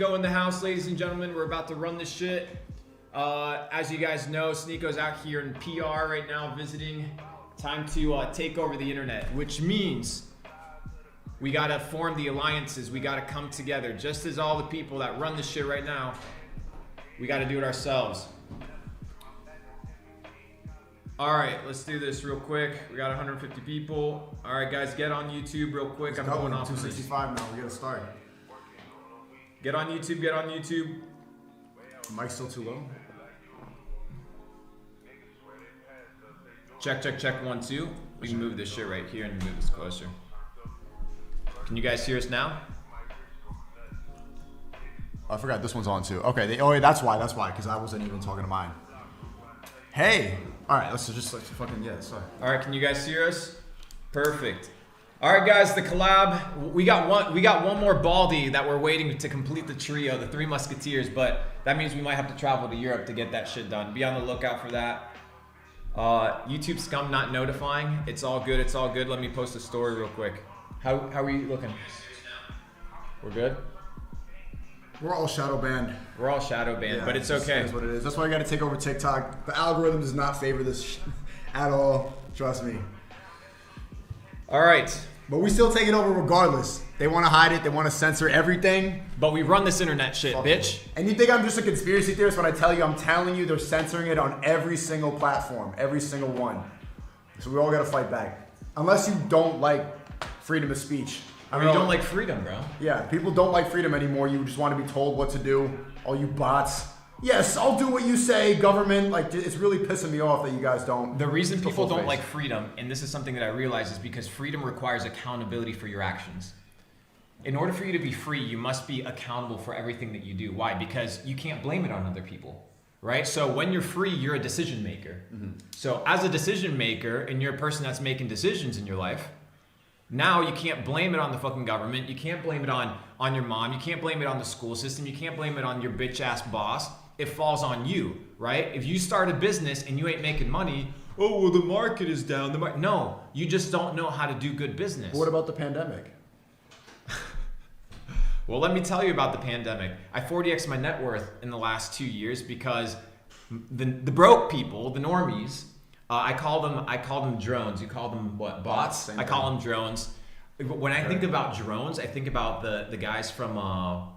Go in the house, ladies and gentlemen. We're about to run this shit. As you guys know, Sneako's out here in PR right now visiting. Time to take over the internet, which means we gotta form the alliances. We gotta come together. Just as all the people that run this shit right now, we gotta do it ourselves. All right, let's do this real quick. We got 150 people. All right, guys, get on YouTube real quick. I'm going off 265 now. We gotta start. Get on YouTube. Get on YouTube. Mic's still too low. Check, 1, 2. We can move this shit right here and move this closer. Can you guys hear us now? I forgot this one's on too. Okay, that's why, because I wasn't even talking to mine. Hey! Alright, let's fucking, yeah, sorry. Alright, can you guys hear us? Perfect. Alright guys, the collab, we got one more baldy that we're waiting to complete the trio, the Three Musketeers, but that means we might have to travel to Europe to get that shit done. Be on the lookout for that. YouTube scum not notifying. It's all good, it's all good. Let me post a story real quick. How are you looking? We're good? We're all shadow banned. We're all shadow banned, yeah, but it's okay. That's what it is. That's why I gotta take over TikTok. The algorithm does not favor this at all. Trust me. Alright. But we still take it over regardless. They want to hide it. They want to censor everything. But we run this internet shit, bitch. And you think I'm just a conspiracy theorist when I tell you, I'm telling you, they're censoring it on every single platform. Every single one. So we all got to fight back. Unless you don't like freedom of speech. I mean, you don't like freedom, bro. Yeah, people don't like freedom anymore. You just want to be told what to do. All you bots. Yes, I'll do what you say, government. Like, it's really pissing me off that you guys don't. The reason people don't like freedom, and this is something that I realize, is because freedom requires accountability for your actions. In order for you to be free, you must be accountable for everything that you do. Why? Because you can't blame it on other people, right? So when you're free, you're a decision maker. Mm-hmm. So as a decision maker, and you're a person that's making decisions in your life, now you can't blame it on the fucking government. You can't blame it on your mom. You can't blame it on the school system. You can't blame it on your bitch ass boss. It falls on you, right? If you start a business and you ain't making money, oh, well, the market is down. No, you just don't know how to do good business. What about the pandemic? Well, let me tell you about the pandemic. I 40x'd my net worth in the last 2 years because the broke people, the normies, I call them drones. You call them what? Bots? I call them drones. When I think about drones, I think about the guys from what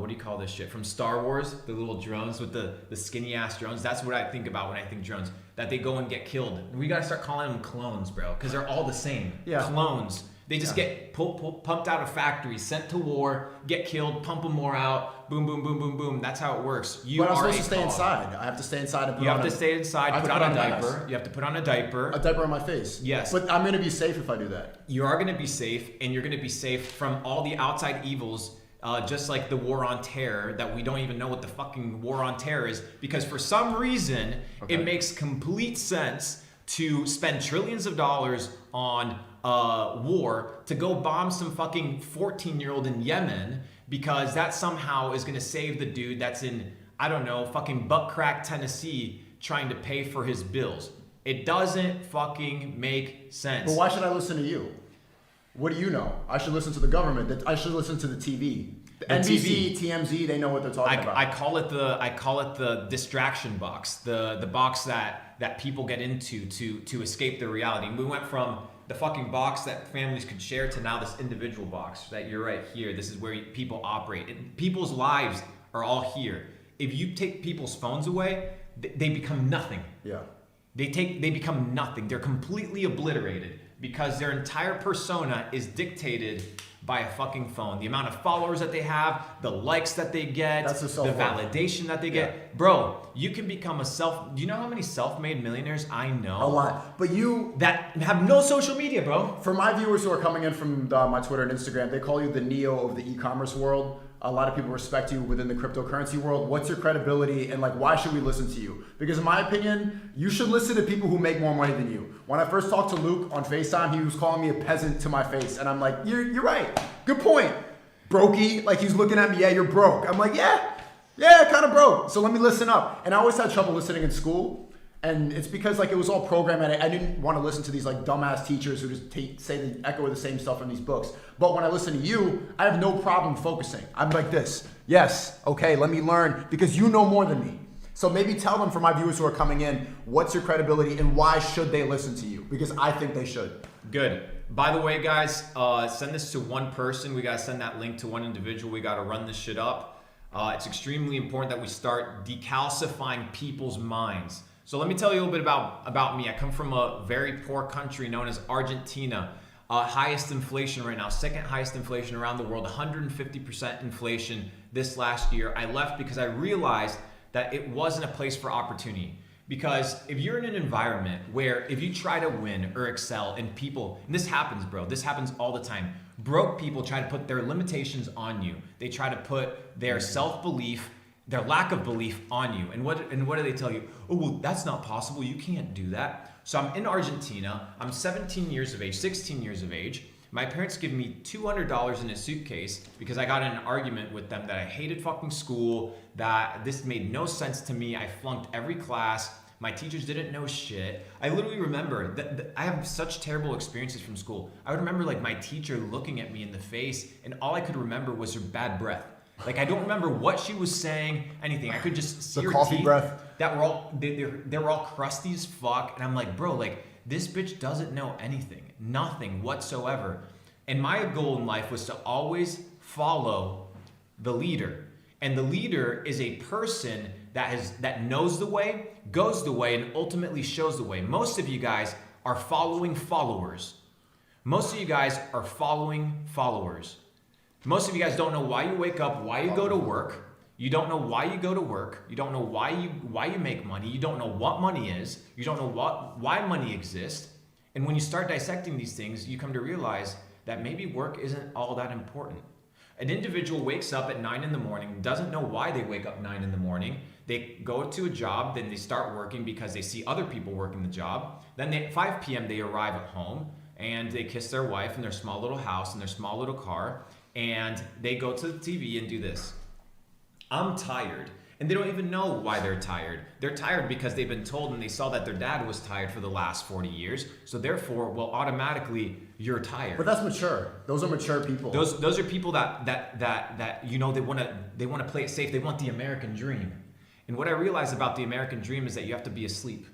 do you call this shit? From Star Wars, the little drones with the skinny ass drones. That's what I think about when I think drones. That they go and get killed. We gotta start calling them clones, bro, because they're all the same. Yeah. Clones. They just get pumped out of factories, sent to war, get killed, pump them more out, boom, boom, boom, boom, boom. That's how it works. But I'm supposed to stay inside. I have to stay inside and put on a diaper. You have to stay inside, put on a diaper. You have to put on a diaper. A diaper on my face. Yes. But I'm going to be safe if I do that. You are going to be safe, and you're going to be safe from all the outside evils, just like the war on terror, that we don't even know what the fucking war on terror is, because for some reason, it makes complete sense to spend trillions of dollars on war to go bomb some fucking 14-year-old in Yemen, because that somehow is going to save the dude that's in, I don't know, fucking butt crack Tennessee trying to pay for his bills. It doesn't fucking make sense. But why should I listen to you? What do you know? I should listen to the government. I should listen to the TV. The NBC, TMZ, they know what they're talking about. I call it the distraction box, the box that people get into to escape their reality. And we went from the fucking box that families could share to now this individual box that you're right here. This is where people operate. People's lives are all here. If you take people's phones away, they become nothing. Yeah. They become nothing. They're completely obliterated because their entire persona is dictated by a fucking phone. The amount of followers that they have, the likes that they get, the validation that they get. Bro, you can become do you know how many self-made millionaires I know? A lot. But that have no social media, bro. For my viewers who are coming in from my Twitter and Instagram, they call you the Neo of the e-commerce world. A lot of people respect you within the cryptocurrency world. What's your credibility, and why should we listen to you? Because in my opinion, you should listen to people who make more money than you. When I first talked to Luke on FaceTime, he was calling me a peasant to my face, and I'm like, you're right. Good point. Brokey, he's looking at me, yeah, you're broke. I'm like, yeah, kind of broke. So let me listen up. And I always had trouble listening in school. And it's because like it was all programmed, and I didn't want to listen to these like dumbass teachers who just say the echo the same stuff in these books. But when I listen to you, I have no problem focusing. I'm like this. Yes, okay, let me learn because you know more than me. So maybe tell them, for my viewers who are coming in, what's your credibility and why should they listen to you? Because I think they should. Good. By the way, guys, send this to one person. We got to send that link to one individual. We got to run this shit up. It's extremely important that we start decalcifying people's minds. So let me tell you a little bit about me. I come from a very poor country known as Argentina. Highest inflation right now, second highest inflation around the world, 150% inflation this last year. I left because I realized that it wasn't a place for opportunity. Because if you're in an environment where if you try to win or excel and people, and this happens, bro, this happens all the time. Broke people try to put their limitations on you. They try to put their self-belief, their lack of belief on you. And what do they tell you? Oh, well, that's not possible. You can't do that. So I'm in Argentina. I'm 17 years of age, 16 years of age. My parents give me $200 in a suitcase because I got in an argument with them that I hated fucking school, that this made no sense to me. I flunked every class. My teachers didn't know shit. I literally remember that I have such terrible experiences from school. I would remember like my teacher looking at me in the face and all I could remember was her bad breath. Like I don't remember what she was saying, anything. I could just see her coffee teeth breath. That were all they were all crusty as fuck. And I'm like, bro, like this bitch doesn't know anything, nothing whatsoever. And my goal in life was to always follow the leader. And the leader is a person that knows the way, goes the way, and ultimately shows the way. Most of you guys are following followers. Most of you guys are following followers. Most of you guys don't know why you wake up, why you go to work. You don't know why you go to work. You don't know why you make money. You don't know what money is. You don't know why money exists. And when you start dissecting these things, you come to realize that maybe work isn't all that important. An individual wakes up at 9 in the morning, doesn't know why they wake up 9 in the morning. They go to a job, then they start working because they see other people working the job. Then at 5 p.m. they arrive at home and they kiss their wife in their small little house in their small little car, and they go to the TV and do this. I'm tired. And they don't even know why they're tired. They're tired because they've been told and they saw that their dad was tired for the last 40 years. So therefore, well, automatically you're tired. But that's mature. Those are mature people. Those are people that you know, they want to play it safe. They want the American dream. And what I realized about the American dream is that you have to be asleep.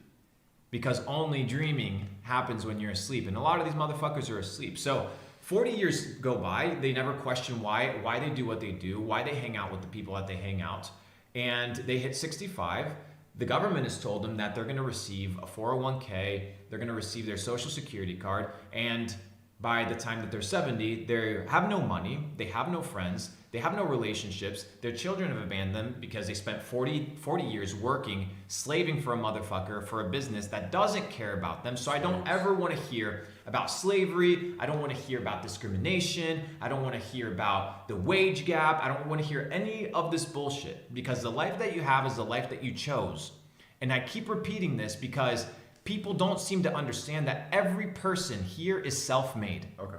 Because only dreaming happens when you're asleep. And a lot of these motherfuckers are asleep. So 40 years go by, they never question why they do what they do, why they hang out with the people that they hang out. And they hit 65, the government has told them that they're gonna receive a 401k, they're gonna receive their social security card, and by the time that they're 70, they have no money, they have no friends, they have no relationships, their children have abandoned them because they spent 40 years working, slaving for a motherfucker, for a business that doesn't care about them. So I don't ever wanna hear about slavery, I don't wanna hear about discrimination, I don't wanna hear about the wage gap, I don't wanna hear any of this bullshit, because the life that you have is the life that you chose. And I keep repeating this because people don't seem to understand that every person here is self-made. Okay.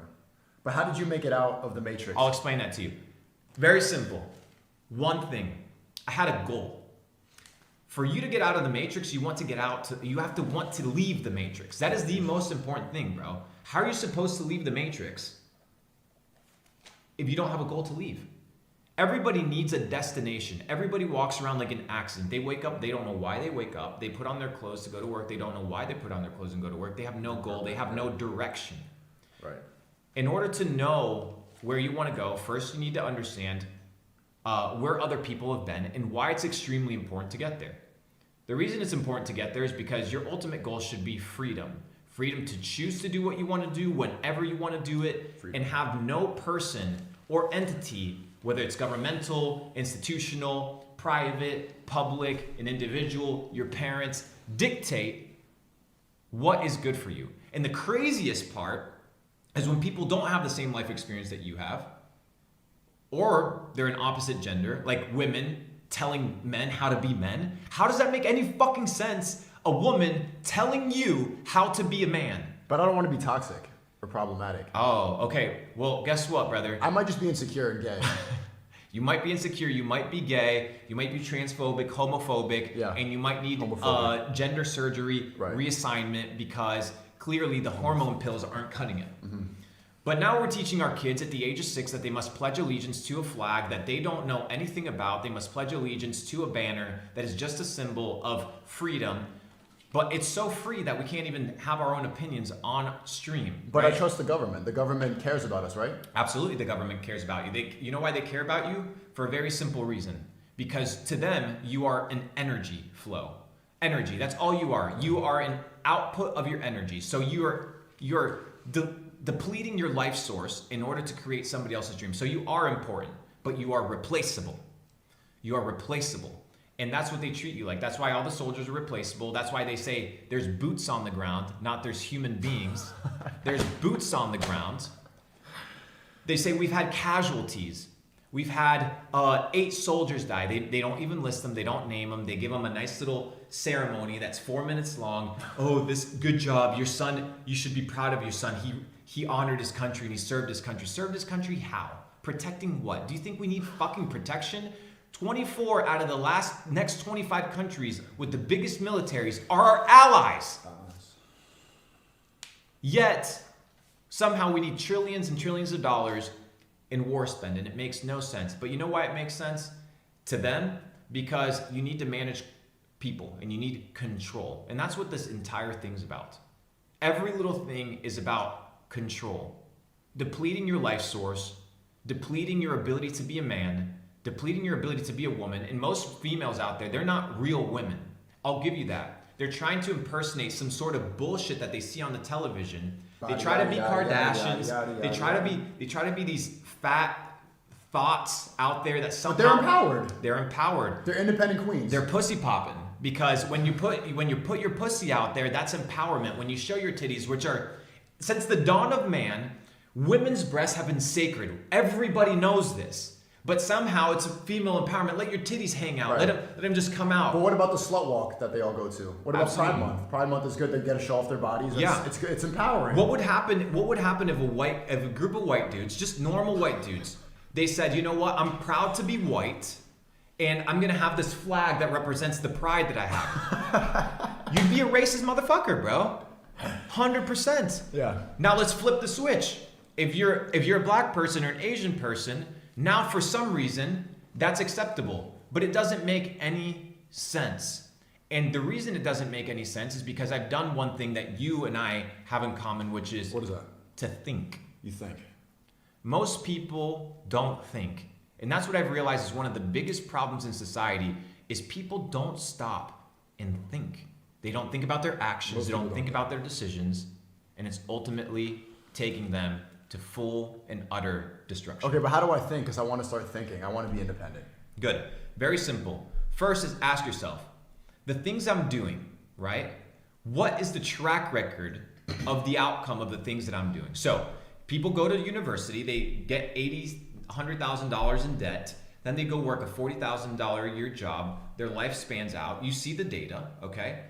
But how did you make it out of the matrix? I'll explain that to you. Very simple. One thing, I had a goal. For you to get out of the matrix, you have to want to leave the matrix. That is the most important thing, bro. How are you supposed to leave the matrix if you don't have a goal to leave? Everybody needs a destination. Everybody walks around like an accident. They wake up, they don't know why they wake up. They put on their clothes to go to work. They don't know why they put on their clothes and go to work. They have no goal. They have no direction. Right. In order to know where you want to go, first you need to understand where other people have been and why it's extremely important to get there. The reason it's important to get there is because your ultimate goal should be freedom. Freedom to choose to do what you want to do whenever you want to do it, and have no person or entity, whether it's governmental, institutional, private, public, an individual, your parents, dictate what is good for you. And the craziest part is when people don't have the same life experience that you have, or they're an opposite gender, like women telling men how to be men. How does that make any fucking sense? A woman telling you how to be a man. But I don't want to be toxic or problematic. Oh, okay. Well, guess what, brother? I might just be insecure and gay. You might be insecure, you might be gay, you might be transphobic, homophobic, and you might need gender surgery, reassignment, because clearly the hormone pills aren't cutting it. But now we're teaching our kids at the age of 6 that they must pledge allegiance to a flag that they don't know anything about. They must pledge allegiance to a banner that is just a symbol of freedom. But it's so free that we can't even have our own opinions on stream. But I trust the government. The government cares about us, right? Absolutely, the government cares about you. You know why they care about you? For a very simple reason. Because to them, you are an energy flow. Energy, that's all you are. You are an output of your energy. So you're depleting your life source in order to create somebody else's dream. So you are important, but you are replaceable. You are replaceable. And that's what they treat you like. That's why all the soldiers are replaceable. That's why they say there's boots on the ground, not there's human beings. There's boots on the ground. They say we've had casualties. We've had 8 soldiers die. They don't even list them. They don't name them. They give them a nice little ceremony that's 4 minutes long. Oh, this good job. Your son, you should be proud of your son. He honored his country and he served his country. Served his country how? Protecting what? Do you think we need fucking protection? 24 out of the next 25 countries with the biggest militaries are our allies. Yet, somehow we need trillions and trillions of dollars in war spend, and it makes no sense. But you know why it makes sense to them? Because you need to manage people and you need control. And that's what this entire thing's about. Every little thing is about control. Depleting your life source, depleting your ability to be a man, depleting your ability to be a woman. And most females out there, they're not real women. I'll give you that. They're trying to impersonate some sort of bullshit that they see on the television. They try to be Kardashians. They try to be these fat thoughts out there that somehow. But they're empowered. They're empowered. They're independent queens. They're pussy popping, because when you put your pussy out there, that's empowerment. When you show your titties, which are, since the dawn of man, women's breasts have been sacred. Everybody knows this. But somehow it's a female empowerment. Let your titties hang out. Right. Let them just come out. But what about the slut walk that they all go to? What about Pride Month? Pride Month is good. They get to show off their bodies. It's empowering. What would happen if a group of white dudes, just normal white dudes, they said, you know what? I'm proud to be white, and I'm gonna have this flag that represents the pride that I have. You'd be a racist motherfucker, bro. 100%. Yeah. Now let's flip the switch. If you're a black person or an Asian person, now, for some reason, that's acceptable, but it doesn't make any sense. And the reason it doesn't make any sense is because I've done one thing that you and I have in common, which is... What is that? To think. You think. Most people don't think. And that's what I've realized is one of the biggest problems in society is people don't stop and think. They don't think about their actions. They don't think about their decisions. And it's ultimately taking them to full and utter destruction. Okay, but how do I think? Because I want to start thinking. I want to be independent. Good. Very simple. First is ask yourself, the things I'm doing, right? What is the track record of the outcome of the things that I'm doing? So people go to university, they get $100,000 in debt, then they go work a $40,000 a year job, their life spans out, you see the data, okay?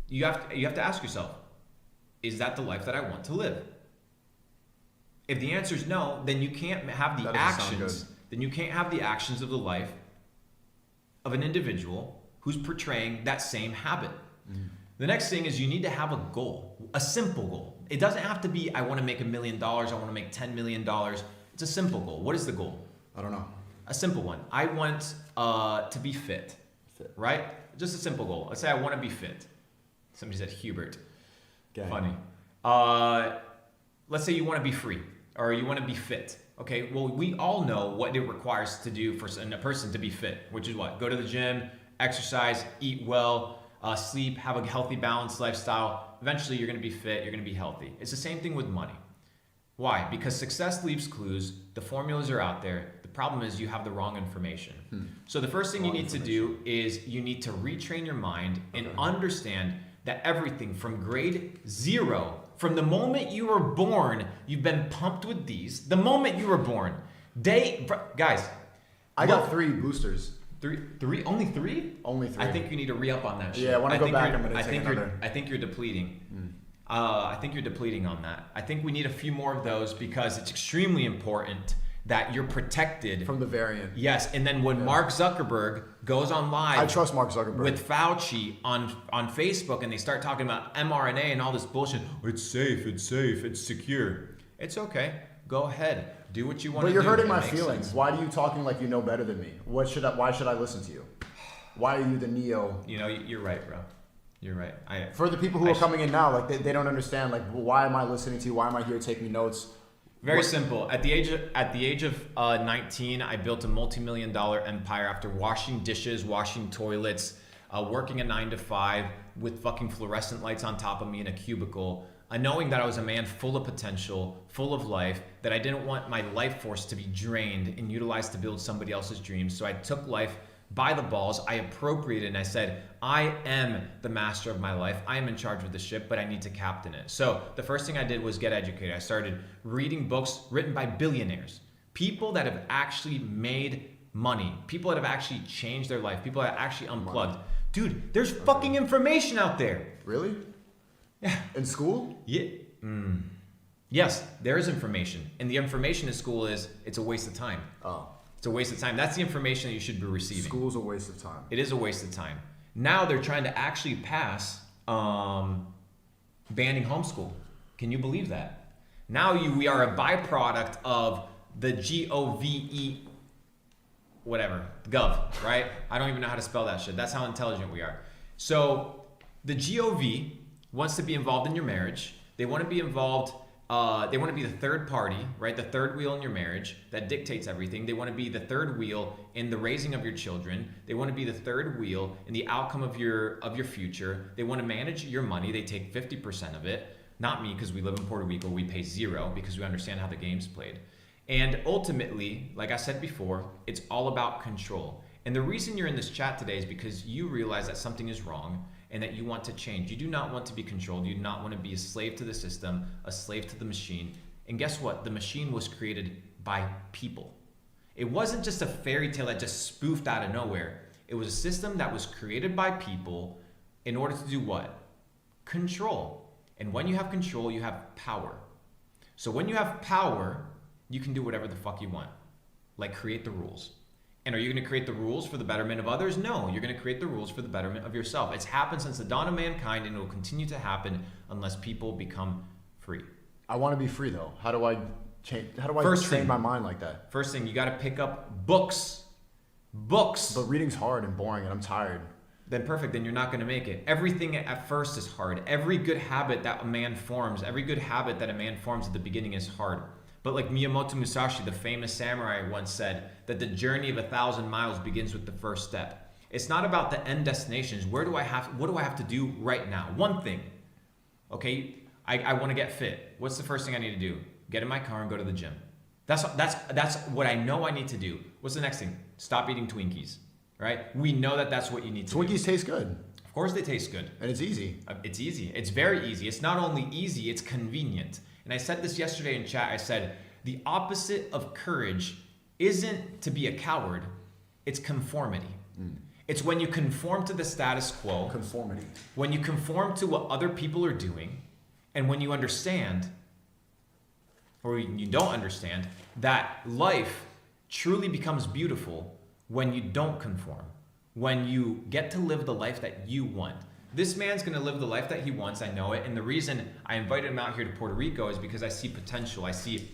You have to ask yourself, is that the life that I want to live? If the answer is no, then you can't have the actions. Then you can't have the actions of the life of an individual who's portraying that same habit. The next thing is you need to have a goal, a simple goal. It doesn't have to be, I want to make $1 million, I want to make $10 million. It's a simple goal. What is the goal? I don't know. A simple one. I want to be fit, right? Just a simple goal. Let's say I want to be fit. Somebody said Hubert. Gang. Funny. Let's say you want to be free. Or you want to be fit. Okay, well, we all know what it requires to do for a person to be fit, which is what? Go to the gym, exercise, eat well, sleep, have a healthy, balanced lifestyle. Eventually, you're going to be fit, you're going to be healthy. It's the same thing with money. Why? Because success leaves clues. The formulas are out there. The problem is you have the wrong information. So the first thing you need to do is you need to retrain your mind and understand that everything from grade 0, from the moment you were born, you've been pumped with these. The moment you were born, guys. I got 3 boosters. Three? Only 3? Only 3. I think you need to re-up on that shit. Yeah, I want to go back. I'm going to take another. I think you're depleting. I think you're depleting on that. I think we need a few more of those because it's extremely important that you're protected from the variant. Yes, and then when Mark Zuckerberg goes on live, I trust Mark Zuckerberg, with Fauci on Facebook, and they start talking about mRNA and all this bullshit. It's safe, it's secure. It's okay. Go ahead, do what you want to do. But you're hurting my feelings. Why are you talking like you know better than me? Why should I listen to you? Why are you the Neo? You know, you're right, bro. You're right. For the people who are coming in now, like they don't understand. Like, why am I listening to you? Why am I here taking notes? Very simple. At the age of 19, I built a multi-million-dollar empire after washing dishes, washing toilets, working a 9 to 5 with fucking fluorescent lights on top of me in a cubicle, knowing that I was a man full of potential, full of life, that I didn't want my life force to be drained and utilized to build somebody else's dreams. So I took life by the balls, I appropriated, and I said, I am the master of my life. I am in charge of the ship, but I need to captain it. So the first thing I did was get educated. I started reading books written by billionaires, people that have actually made money, people that have actually changed their life, people that have actually unplugged. Dude, there's fucking information out there. Really? Yeah. In school? Yeah. Yes, there is information. And the information in school is, it's a waste of time. Oh. It's a waste of time. That's the information that you should be receiving. School's a waste of time. It is a waste of time. Now they're trying to actually pass banning homeschool. Can you believe that? Now we are a byproduct of the GOVE, whatever, gov, right? I don't even know how to spell that shit. That's how intelligent we are. So the GOV wants to be involved in your marriage. They want to be involved. They want to be the third party, right? The third wheel in your marriage that dictates everything. They want to be the third wheel in the raising of your children. They want to be the third wheel in the outcome of your future. They want to manage your money. They take 50% of it. Not me, because we live in Puerto Rico. We pay 0 because we understand how the game's played. And ultimately, like I said before, it's all about control. And the reason you're in this chat today is because you realize that something is wrong and that you want to change. You do not want to be controlled. You do not want to be a slave to the system, a slave to the machine. And guess what? The machine was created by people. It wasn't just a fairy tale that just spoofed out of nowhere. It was a system that was created by people in order to do what? Control. And when you have control, you have power. So when you have power, you can do whatever the fuck you want. Like create the rules. And are you going to create the rules for the betterment of others? No, you're going to create the rules for the betterment of yourself. It's happened since the dawn of mankind, and it will continue to happen unless people become free. I want to be free though. How do I change? How do I train my mind like that? First thing, you got to pick up books. Books. But reading's hard and boring, and I'm tired. Then perfect. Then you're not going to make it. Everything at first is hard. Every good habit that a man forms, at the beginning is hard. But like Miyamoto Musashi, the famous samurai, once said that the journey of 1,000 miles begins with the first step. It's not about the end destinations. What do I have to do right now? One thing. Okay, I want to get fit. What's the first thing I need to do? Get in my car and go to the gym. That's what I know I need to do. What's the next thing? Stop eating Twinkies. Right? We know that that's what you need to do. Twinkies taste good. Of course they taste good. And it's easy. It's easy. It's very easy. It's not only easy, it's convenient. And I said this yesterday in chat. I said, the opposite of courage isn't to be a coward. It's conformity. It's when you conform to the status quo. Conformity. When you conform to what other people are doing, and when you understand, or you don't understand, that life truly becomes beautiful when you don't conform. When you get to live the life that you want. This man's going to live the life that he wants. I know it. And the reason I invited him out here to Puerto Rico is because I see potential. I see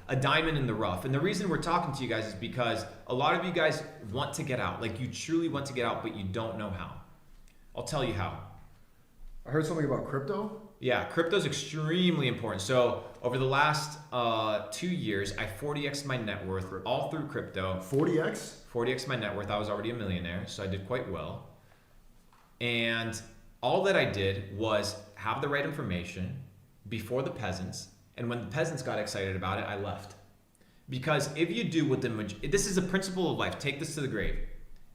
a diamond in the rough. And the reason we're talking to you guys is because a lot of you guys want to get out. Like you truly want to get out, but you don't know how. I'll tell you how. I heard something about crypto. Yeah, crypto's extremely important. So over the last 2 years, I 40x'd my net worth all through crypto. 40x? 40x'd my net worth. I was already a millionaire, so I did quite well. And all that I did was have the right information before the peasants. And when the peasants got excited about it, I left. Because if you do what this is a principle of life. Take this to the grave.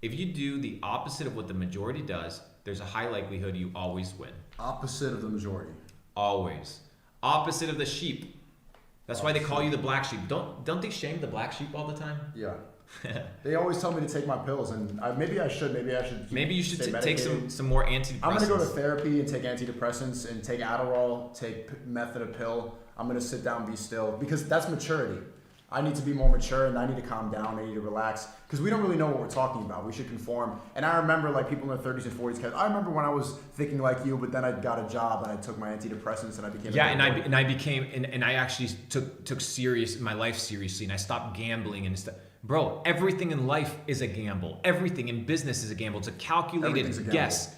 If you do the opposite of what the majority does, there's a high likelihood you always win. Opposite of the majority. Always. Opposite of the sheep. That's why they call you the black sheep. Don't they shame the black sheep all the time? Yeah. They always tell me to take my pills, and maybe I should. Maybe you should take some more antidepressants. I'm gonna go to therapy and take antidepressants and take Adderall, take methadone pill. I'm gonna sit down, be still, because that's maturity. I need to be more mature and I need to calm down. I need to relax because we don't really know what we're talking about. We should conform. And I remember like people in their 30s and 40s. Cause I remember when I was thinking like you, but then I got a job and I took my antidepressants and I became I became and I actually took my life seriously, and I stopped gambling and stuff. Bro, everything in life is a gamble. Everything in business is a gamble. It's a calculated guess.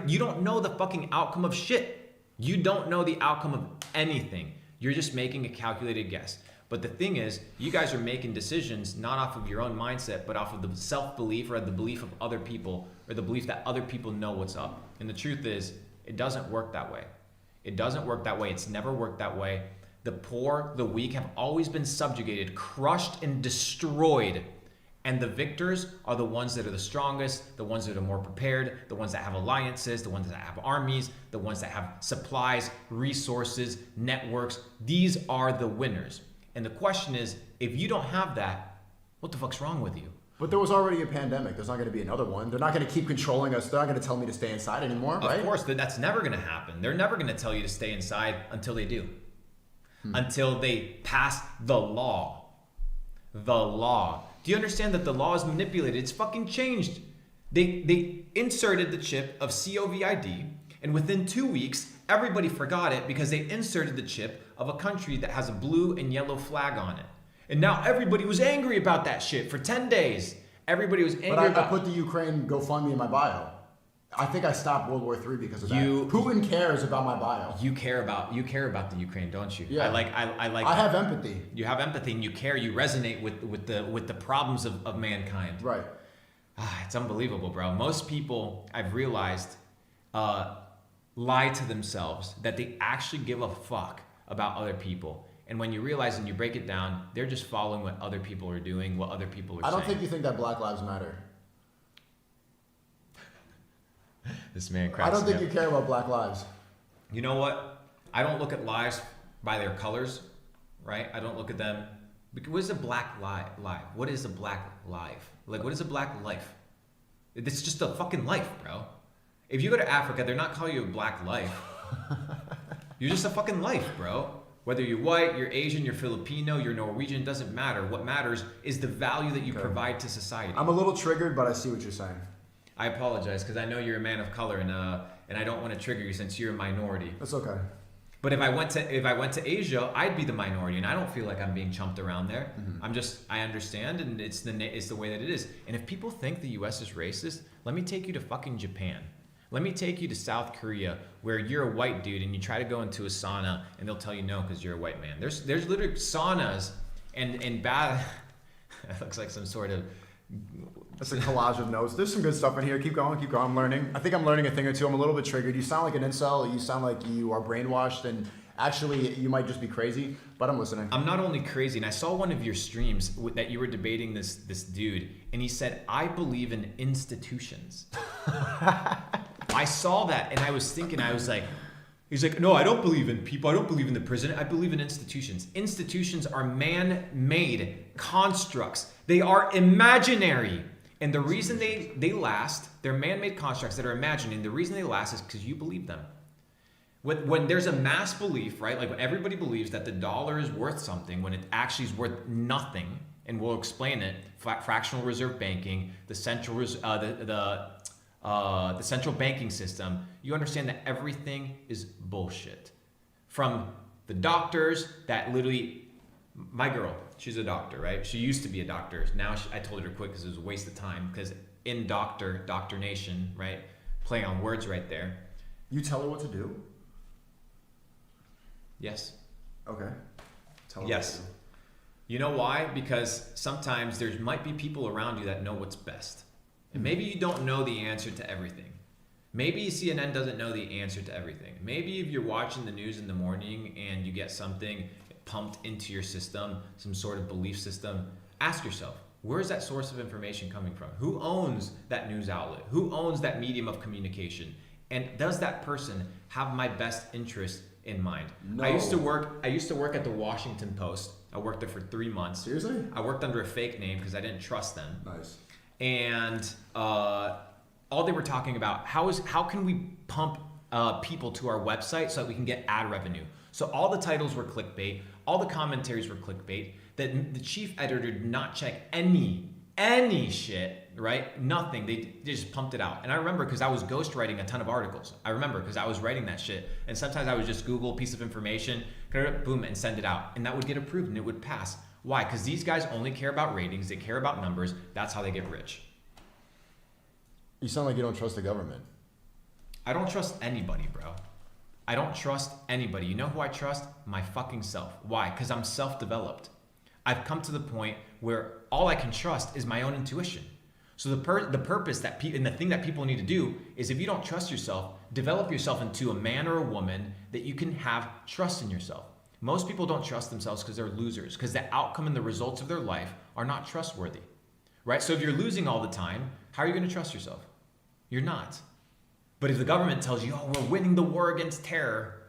You don't know the fucking outcome of shit. You don't know the outcome of anything. You're just making a calculated guess. But the thing is, you guys are making decisions not off of your own mindset, but off of the self-belief or the belief of other people, or the belief that other people know what's up. And the truth is, it doesn't work that way. It doesn't work that way. It's never worked that way. The poor, the weak have always been subjugated, crushed, and destroyed. And the victors are the ones that are the strongest, the ones that are more prepared, the ones that have alliances, the ones that have armies, the ones that have supplies, resources, networks. These are the winners. And the question is, if you don't have that, what the fuck's wrong with you? But there was already a pandemic. There's not going to be another one. They're not going to keep controlling us. They're not going to tell me to stay inside anymore, right? Of course, that's never going to happen. They're never going to tell you to stay inside until they do. Until they pass the law. The law. Do you understand that the law is manipulated? It's fucking changed. They inserted the chip of COVID, and within 2 weeks, everybody forgot it because they inserted the chip of a country that has a blue and yellow flag on it. And now everybody was angry about that shit for 10 days. Everybody was angry But I put the Ukraine GoFundMe in my bio. I think I stopped World War III because of that. Putin cares about my bio. You care about the Ukraine, don't you? Yeah. I have empathy. You have empathy and you care. You resonate with the problems of mankind. Right. It's unbelievable, bro. Most people, I've realized, lie to themselves that they actually give a fuck about other people. And when you realize and you break it down, they're just following what other people are doing, what other people are saying. I don't think you think that Black Lives Matter. This man cracks I don't think me you care about Black lives. You know what? I don't look at lives by their colors, right? I don't look at them. What is a black life? What is a black life? Like, what is a black life? It's just a fucking life, bro. If you go to Africa, they're not calling you a black life. You're just a fucking life, bro. Whether you're white, you're Asian, you're Filipino, you're Norwegian, doesn't matter. What matters is the value that you provide to society. I'm a little triggered, but I see what you're saying. I apologize because I know you're a man of color, and I don't want to trigger you since you're a minority. That's okay. But if I went to Asia, I'd be the minority, and I don't feel like I'm being chumped around there. Mm-hmm. I understand, and it's the way that it is. And if people think the U.S. is racist, let me take you to fucking Japan. Let me take you to South Korea, where you're a white dude and you try to go into a sauna, and they'll tell you no because you're a white man. There's literally saunas and bad. That looks like some sort of. That's a collage of notes. There's some good stuff in here. Keep going. I'm learning. I think I'm learning a thing or two. I'm a little bit triggered. You sound like an incel. You sound like you are brainwashed, and actually you might just be crazy, but I'm listening. I'm not only crazy, and I saw one of your streams that you were debating this dude, and he said, I believe in institutions. I saw that, and I was thinking, he's like, no, I don't believe in people. I don't believe in the president. I believe in institutions. Institutions are man-made constructs. They are imaginary. And the reason they last, they're man-made constructs that are imaginary. And the reason they last is because you believe them. When there's a mass belief, right? Like when everybody believes that the dollar is worth something when it actually is worth nothing, and we'll explain it, fractional reserve banking, the central banking system, you understand that everything is bullshit. From the doctors that literally, my girl, she's a doctor, right? She used to be a doctor. Now I told her to quit because it was a waste of time. Because in doctrination, right? Play on words right there. You tell her what to do? Yes. Okay. Tell her yes. What to do. You know why? Because sometimes there might be people around you that know what's best. And maybe you don't know the answer to everything. Maybe CNN doesn't know the answer to everything. Maybe if you're watching the news in the morning and you get something pumped into your system, some sort of belief system, ask yourself, where is that source of information coming from? Who owns that news outlet? Who owns that medium of communication? And does that person have my best interest in mind? No. I used to work at the Washington Post. I worked there for 3 months. Seriously? I worked under a fake name because I didn't trust them. Nice. And all they were talking about, how can we pump people to our website so that we can get ad revenue? So all the titles were clickbait, all the commentaries were clickbait. that the chief editor did not check any shit, right? Nothing. They just pumped it out. And I remember because I was ghostwriting a ton of articles. I remember because I was writing that shit. And sometimes I would just Google a piece of information, boom, and send it out. And that would get approved and it would pass. Why? Because these guys only care about ratings. They care about numbers. That's how they get rich. You sound like you don't trust the government. I don't trust anybody, bro. I don't trust anybody. You know who I trust? My fucking self. Why? Because I'm self-developed. I've come to the point where all I can trust is my own intuition. So the purpose and the thing that people need to do is, if you don't trust yourself, develop yourself into a man or a woman that you can have trust in yourself. Most people don't trust themselves because they're losers, because the outcome and the results of their life are not trustworthy, right? So if you're losing all the time, how are you going to trust yourself? You're not. But if the government tells you, oh, we're winning the war against terror,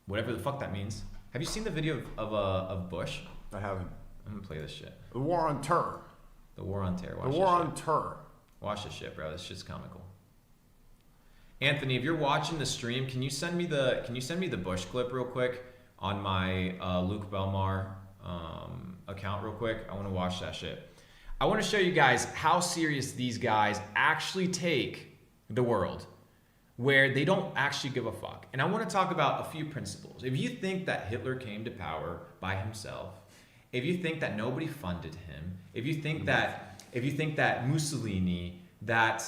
whatever the fuck that means. Have you seen the video of Bush? I haven't. I'm gonna play this shit. The war on terror. The war on terror. The war on terror. Watch this shit, bro. This shit's comical. Anthony, if you're watching the stream, can you send me the Bush clip real quick on my Luke Belmar account real quick? I want to watch that shit. I want to show you guys how serious these guys actually take the world, where they don't actually give a fuck. And I want to talk about a few principles. If you think that Hitler came to power by himself, if you think that nobody funded him, if you think that Mussolini, that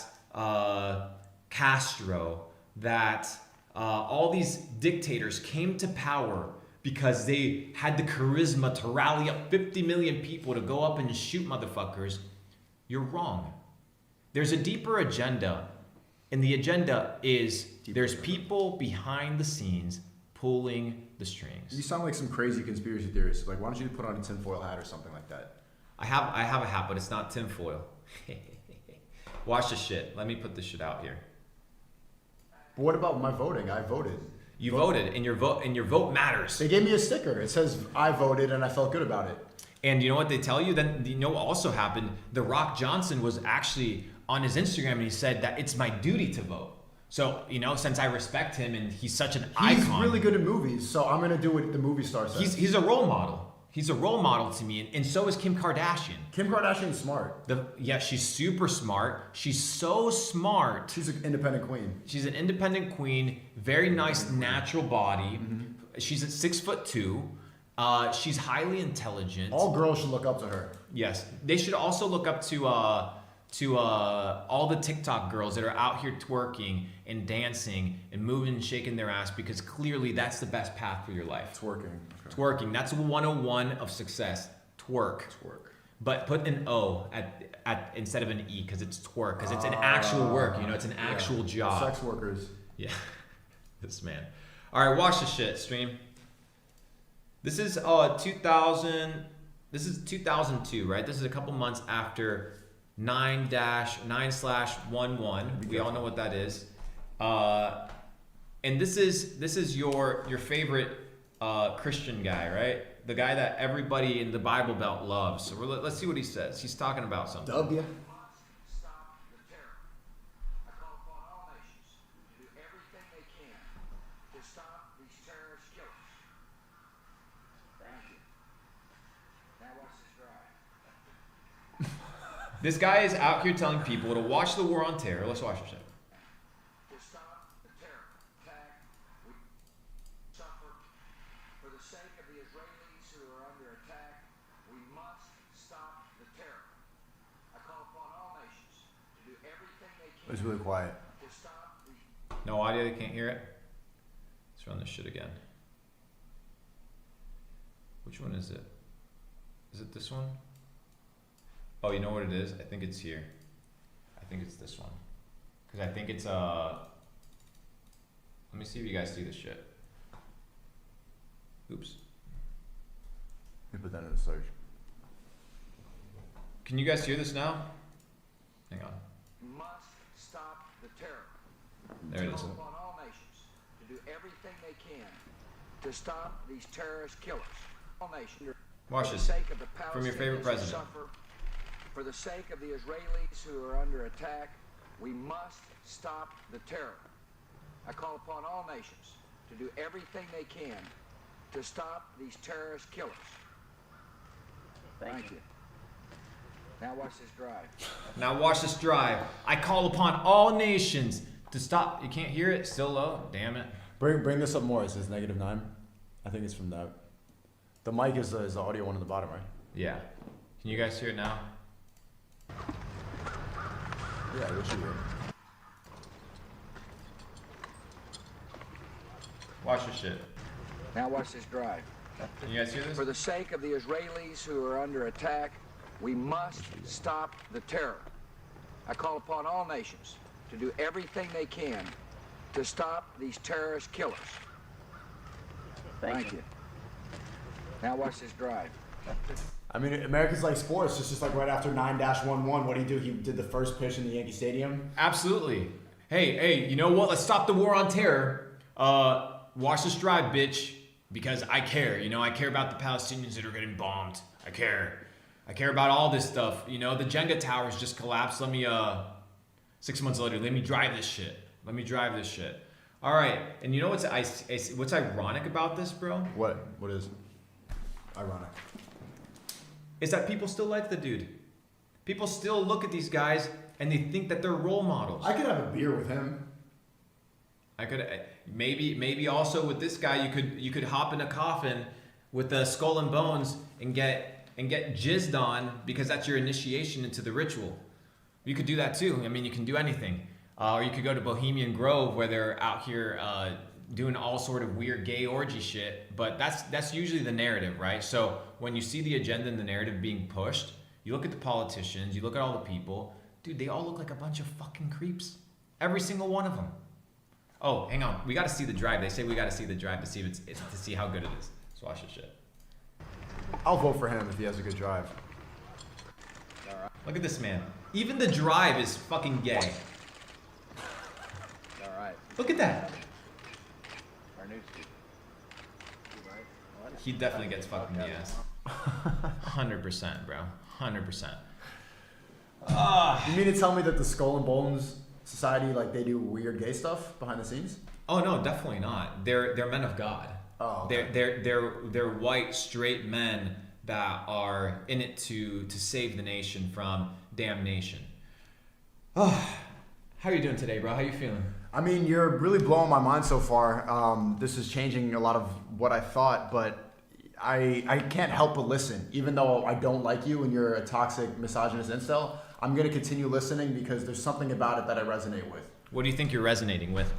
Castro, that all these dictators came to power because they had the charisma to rally up 50 million people to go up and shoot motherfuckers, you're wrong. There's a deeper agenda, and the agenda is there's people behind the scenes pulling the strings. You sound like some crazy conspiracy theorist. Like, why don't you put on a tinfoil hat or something like that? I have a hat, but it's not tinfoil. Watch this shit. Let me put this shit out here. But what about my voting? I voted. You voted, and your vote matters. They gave me a sticker. It says I voted, and I felt good about it. And you know what they tell you? Then you know what also happened? The Rock Johnson was actually on his Instagram, and he said that it's my duty to vote. So, you know, since I respect him and he's such an icon. He's really good at movies, so I'm going to do what the movie star says. He's a role model. He's a role model to me, and so is Kim Kardashian. Kim Kardashian's smart. Yeah, she's super smart. She's so smart. She's an independent queen. She's an independent queen, very nice natural body. Mm-hmm. She's at 6'2". She's highly intelligent. All girls should look up to her. Yes, they should also look up to all the TikTok girls that are out here twerking and dancing and moving and shaking their ass, because clearly that's the best path for your life. Twerking. Okay. Twerking. That's 101 of success. Twerk. But put an O at instead of an E, because it's twerk, because it's an actual work. You know, it's an actual job. Sex workers. Yeah. This man. All right, watch this shit, stream. This is 2000. This is 2002, right? This is a couple months after 9-9/11. We all know what that is. And this is your favorite Christian guy, right? The guy that everybody in the Bible Belt loves. So let's see what he says. He's talking about something. W. Stop the terror. I call upon all nations to do everything they can to stop these terrorist killers. Thank you. Now watch this drive. This guy is out here telling people to watch the war on terror. Let's watch this shit. To stop the terror attack we suffer. For the sake of the Israelis who are under attack, we must stop the terror. I call upon all nations to do everything they can It's really quiet. to stop the No audio, they can't hear it. Let's run this shit again. Which one is it? Is it this one? Oh, you know what it is? I think it's here. I think it's this one. Because I think it's let me see if you guys see this shit. Oops. You put that in the search. Can you guys hear this now? Hang on. must stop the terror. There it is. Call upon all nations to do everything they can to stop these terrorist killers. All nations. Watch for the this. sake of the From your favorite Palestinians who president. suffer, for the sake of the Israelis who are under attack, we must stop the terror. I call upon all nations to do everything they can to stop these terrorist killers. Thank you. Now watch this drive. Now watch this drive. I call upon all nations to stop. You can't hear it? Still low? Damn it. Bring this up more. It says -9. I think it's from that. The mic is the audio one on the bottom, right? Yeah. Can you guys hear it now? Yeah, what you hear? Watch this shit. Now watch this drive. Can you guys hear this? For the sake of the Israelis who are under attack, we must stop the terror. I call upon all nations to do everything they can to stop these terrorist killers. Thank you. Now watch this drive. I mean, America's like sports. It's just like right after 9-1-1, what did he do? He did the first pitch in the Yankee Stadium. Absolutely. Hey, you know what? Let's stop the war on terror. Watch this drive, bitch. Because I care. You know, I care about the Palestinians that are getting bombed. I care. I care about all this stuff. You know, the Jenga towers just collapsed. Let me, 6 months later, let me drive this shit. Let me drive this shit. All right. And you know what's ironic about this, bro? What is ironic? Is that people still like the dude. People still look at these guys and they think that they're role models. I could have a beer with him. I could maybe also with this guy you could hop in a coffin with the skull and bones and get jizzed on because that's your initiation into the ritual. You could do that too. I mean, you can do anything. Or you could go to Bohemian Grove where they're out here doing all sort of weird gay orgy shit. But that's usually the narrative, right? So when you see the agenda and the narrative being pushed, you look at the politicians, you look at all the people, dude, they all look like a bunch of fucking creeps. Every single one of them. Oh, hang on. We got to see the drive. They say we got to see the drive to see if to see how good it is. Let's watch this shit. I'll vote for him if he has a good drive. Look at this man. Even the drive is fucking gay. All right. Look at that. Our news feed. He definitely gets fucked in the ass. 100%, bro. 100%. You mean to tell me that the Skull and Bones Society, like, they do weird gay stuff behind the scenes? Oh no, definitely not. They're men of God. Oh, okay. They're white straight men that are in it to save the nation from damnation. Oh, how are you doing today, bro? How you feeling? I mean, you're really blowing my mind so far. This is changing a lot of what I thought, but I can't help but listen. Even though I don't like you and you're a toxic, misogynist incel, I'm going to continue listening because there's something about it that I resonate with. What do you think you're resonating with?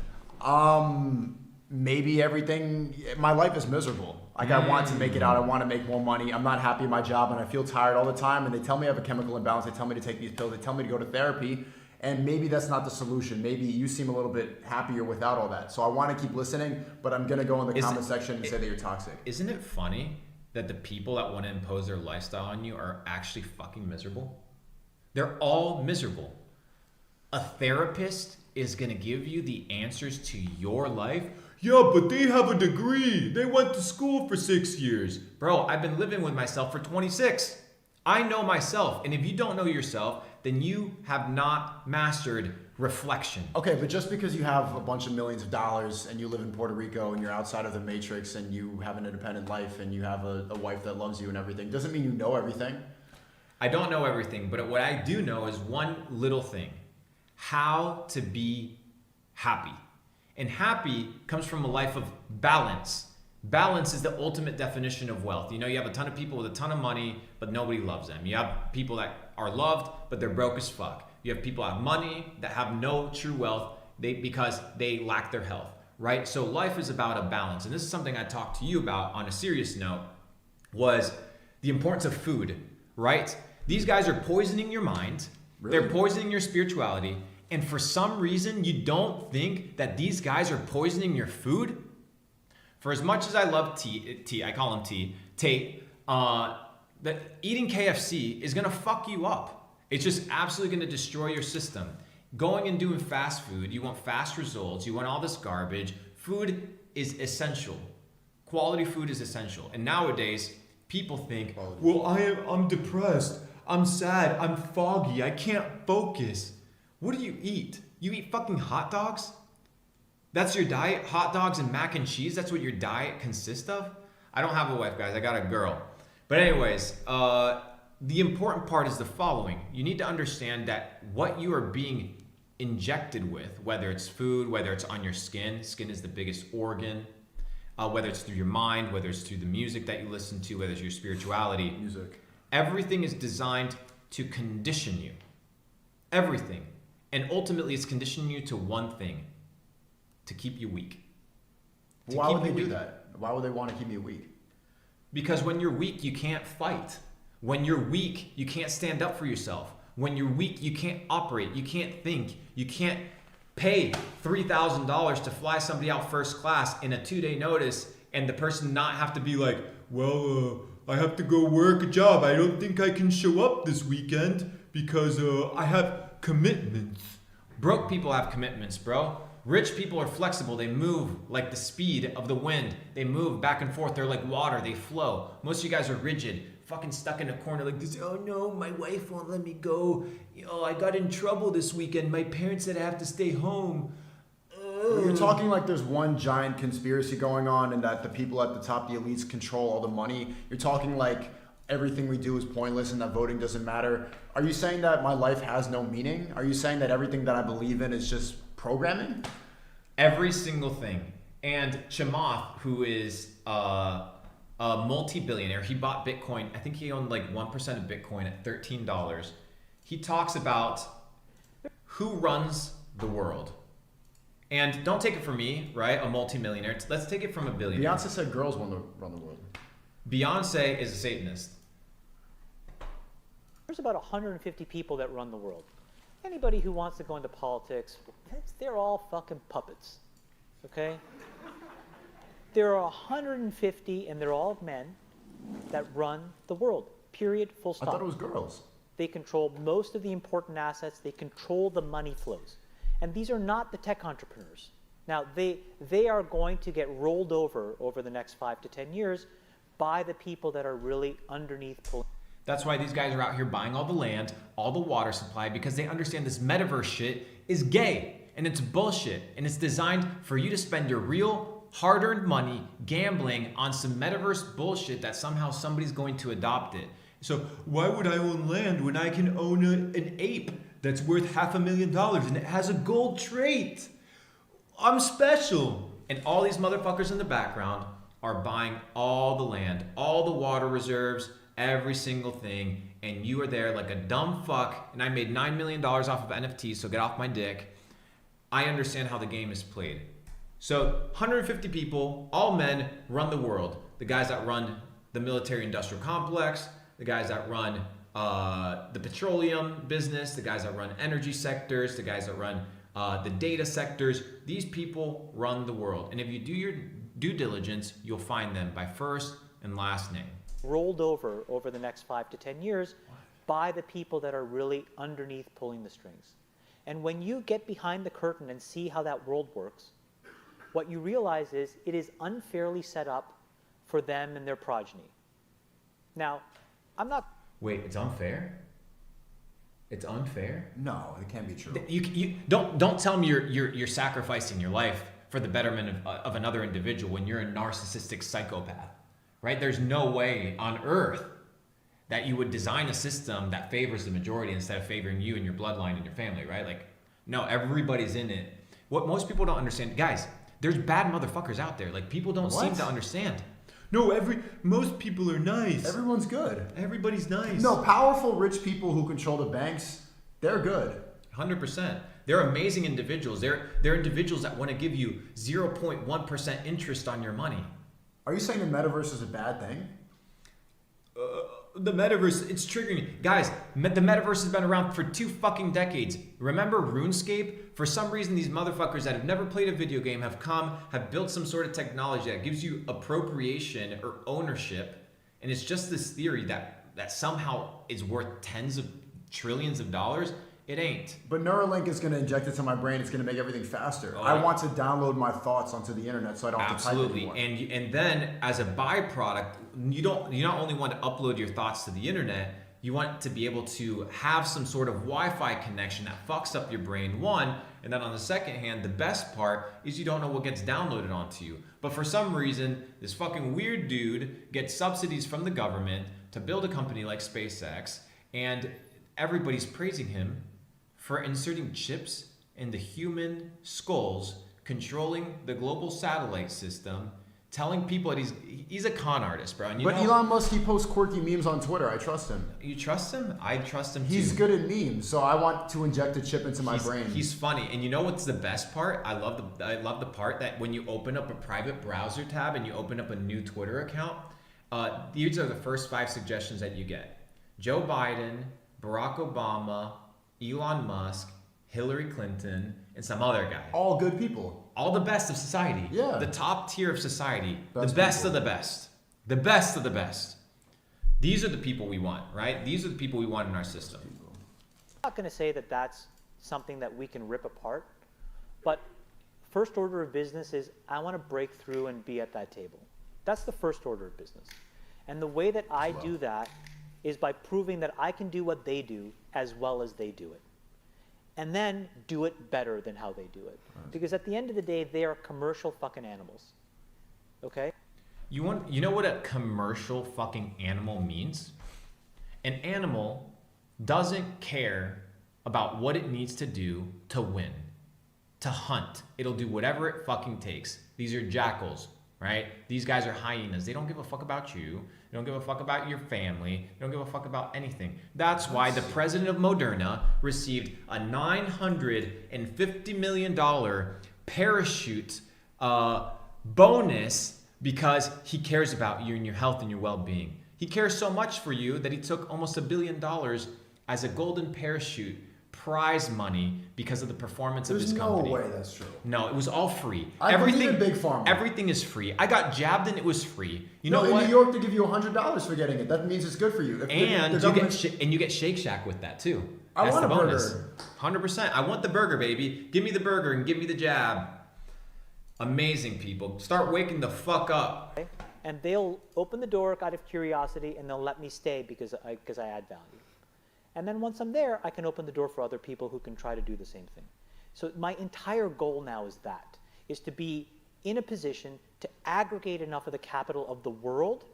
Maybe everything. My life is miserable. Like, I want to make it out. I want to make more money. I'm not happy in my job and I feel tired all the time. And they tell me I have a chemical imbalance. They tell me to take these pills. They tell me to go to therapy. And maybe that's not the solution. Maybe you seem a little bit happier without all that. So I want to keep listening, but I'm going to go in the comment section and say that you're toxic. Isn't it funny that the people that want to impose their lifestyle on you are actually fucking miserable? They're all miserable. A therapist is going to give you the answers to your life. Yeah, but they have a degree. They went to school for 6 years. Bro, I've been living with myself for 26. I know myself. And if you don't know yourself, then you have not mastered reflection. Okay, but just because you have a bunch of millions of dollars and you live in Puerto Rico and you're outside of the matrix and you have an independent life and you have a wife that loves you and everything, doesn't mean you know everything. I don't know everything, but what I do know is one little thing. How to be happy. And happy comes from a life of balance. Balance is the ultimate definition of wealth. You know, you have a ton of people with a ton of money, but nobody loves them. You have people that are loved, but they're broke as fuck. You have people that have money that have no true wealth because they lack their health, right? So life is about a balance. And this is something I talked to you about on a serious note, was the importance of food, right? These guys are poisoning your mind. Really? They're poisoning your spirituality. And for some reason, you don't think that these guys are poisoning your food? For as much as I love T, I call him Tate, that eating KFC is gonna fuck you up. It's just absolutely gonna destroy your system. Going and doing fast food, you want fast results, you want all this garbage. Food is essential. Quality food is essential. And nowadays, people think, well, I'm depressed, I'm sad, I'm foggy, I can't focus. What do you eat? You eat fucking hot dogs? That's your diet? Hot dogs and mac and cheese? That's what your diet consists of? I don't have a wife, guys. I got a girl. But anyways, the important part is the following. You need to understand that what you are being injected with, whether it's food, whether it's on your skin is the biggest organ, whether it's through your mind, whether it's through the music that you listen to, whether it's your spirituality. Music. Everything is designed to condition you. Everything. And ultimately, it's conditioning you to one thing, to keep you weak. Why would they do that? Why would they want to keep you weak? Because when you're weak, you can't fight. When you're weak, you can't stand up for yourself. When you're weak, you can't operate. You can't think. You can't pay $3,000 to fly somebody out first class in a 2-day notice and the person not have to be like, well, I have to go work a job. I don't think I can show up this weekend because I have commitments. Broke people have commitments, bro. Rich people are flexible. They move like the speed of the wind. They move back and forth. They're like water. They flow. Most of you guys are rigid, fucking stuck in a corner like this. Oh no, my wife won't let me go. I got in trouble this weekend. My parents said I have to stay home. You're talking like there's one giant conspiracy going on and that the people at the top, the elites, control all the money. You're talking like everything we do is pointless and that voting doesn't matter. Are you saying that my life has no meaning? Are you saying that everything that I believe in is just programming? Every single thing. And Chamath, who is a multi-billionaire, he bought Bitcoin. I think he owned like 1% of Bitcoin at $13. He talks about who runs the world. And don't take it from me, right? A multi-millionaire. Let's take it from a billionaire. Beyonce said girls want to run the world. Beyonce is a Satanist. There's about 150 people that run the world. Anybody who wants to go into politics, they're all fucking puppets, okay? There are 150, and they're all men, that run the world, period, full stop. I thought it was girls. They control most of the important assets. They control the money flows. And these are not the tech entrepreneurs. Now, they are going to get rolled over the next 5 to 10 years by the people that are really underneath. That's why these guys are out here buying all the land, all the water supply, because they understand this metaverse shit is gay and it's bullshit. And it's designed for you to spend your real hard-earned money gambling on some metaverse bullshit that somehow somebody's going to adopt it. So why would I own land when I can own an ape that's worth $500,000 and it has a gold trait? I'm special. And all these motherfuckers in the background are buying all the land, all the water reserves, every single thing, and you are there like a dumb fuck, and I made $9 million off of NFTs, so get off my dick. I understand how the game is played. So 150 people, all men, run the world. The guys that run the military-industrial complex, the guys that run the petroleum business, the guys that run energy sectors, the guys that run the data sectors. These people run the world. And if you do your due diligence, you'll find them by first and last name. Rolled over the next 5 to 10 years by the people that are really underneath pulling the strings. And when you get behind the curtain and see how that world works, what you realize is it is unfairly set up for them and their progeny. Now, I'm not... Wait, it's unfair? It's unfair? No, it can't be true. You don't tell me you're sacrificing your life for the betterment of another individual when you're a narcissistic psychopath. Right? There's no way on earth that you would design a system that favors the majority instead of favoring you and your bloodline and your family, right? Like, no, everybody's in it. What most people don't understand, guys, there's bad motherfuckers out there. Like, people don't seem to understand. No, most people are nice. Everyone's good. Everybody's nice. No, powerful, rich people who control the banks, they're good. 100%. They're amazing individuals. They're individuals that want to give you 0.1% interest on your money. Are you saying the metaverse is a bad thing? The metaverse, it's triggering. Guys, the metaverse has been around for 2 fucking decades. Remember RuneScape? For some reason, these motherfuckers that have never played a video game have built some sort of technology that gives you appropriation or ownership. And it's just this theory that somehow is worth tens of trillions of dollars. It ain't. But Neuralink is going to inject it to my brain. It's going to make everything faster. Oh, I want to download my thoughts onto the internet so I don't have to type Absolutely. anymore. And then as a byproduct, you not only want to upload your thoughts to the internet, you want to be able to have some sort of Wi-Fi connection that fucks up your brain, one, and then on the second hand, the best part is you don't know what gets downloaded onto you. But for some reason, this fucking weird dude gets subsidies from the government to build a company like SpaceX, and everybody's praising him for inserting chips in the human skulls, controlling the global satellite system, telling people that he's a con artist, bro. And But Elon Musk, he posts quirky memes on Twitter. I trust him. You trust him? I trust him too. He's good at memes, so I want to inject a chip into my brain. He's funny, and you know what's the best part? I love the part that when you open up a private browser tab and you open up a new Twitter account, these are the first 5 suggestions that you get: Joe Biden, Barack Obama, Elon Musk, Hillary Clinton, and some other guy. All good people. All the best of society. Yeah. The top tier of society. Best the best people. of the best. The best of the best. These are the people we want, right? These are the people we want in our system. I'm not going to say that that's something that we can rip apart, but first order of business is I want to break through and be at that table. That's the first order of business. And the way that I do that is by proving that I can do what they do as well as they do it. And then do it better than how they do it. Because at the end of the day, they are commercial fucking animals. Okay? You know what a commercial fucking animal means? An animal doesn't care about what it needs to do to win, to hunt. It'll do whatever it fucking takes. These are jackals, right? These guys are hyenas. They don't give a fuck about you. They don't give a fuck about your family. They don't give a fuck about anything. That's why the president of Moderna received a $950 million parachute bonus because he cares about you and your health and your well-being. He cares so much for you that he took almost $1 billion as a golden parachute prize money because of the performance of his company. There's no way that's true. No, it was all free. I believe in Big Pharma. Everything is free. I got jabbed and it was free. You know in what? New York, they give you $100 for getting it. That means it's good for you. If And the you get Shake Shack with that too. I That's want the a bonus. burger. 100%. I want the burger, baby. Give me the burger and give me the jab. Amazing people. Start waking the fuck up. Okay? And they'll open the door out of curiosity and they'll let me stay because I add value. And then once I'm there, I can open the door for other people who can try to do the same thing. So my entire goal now is to be in a position to aggregate enough of the capital of the world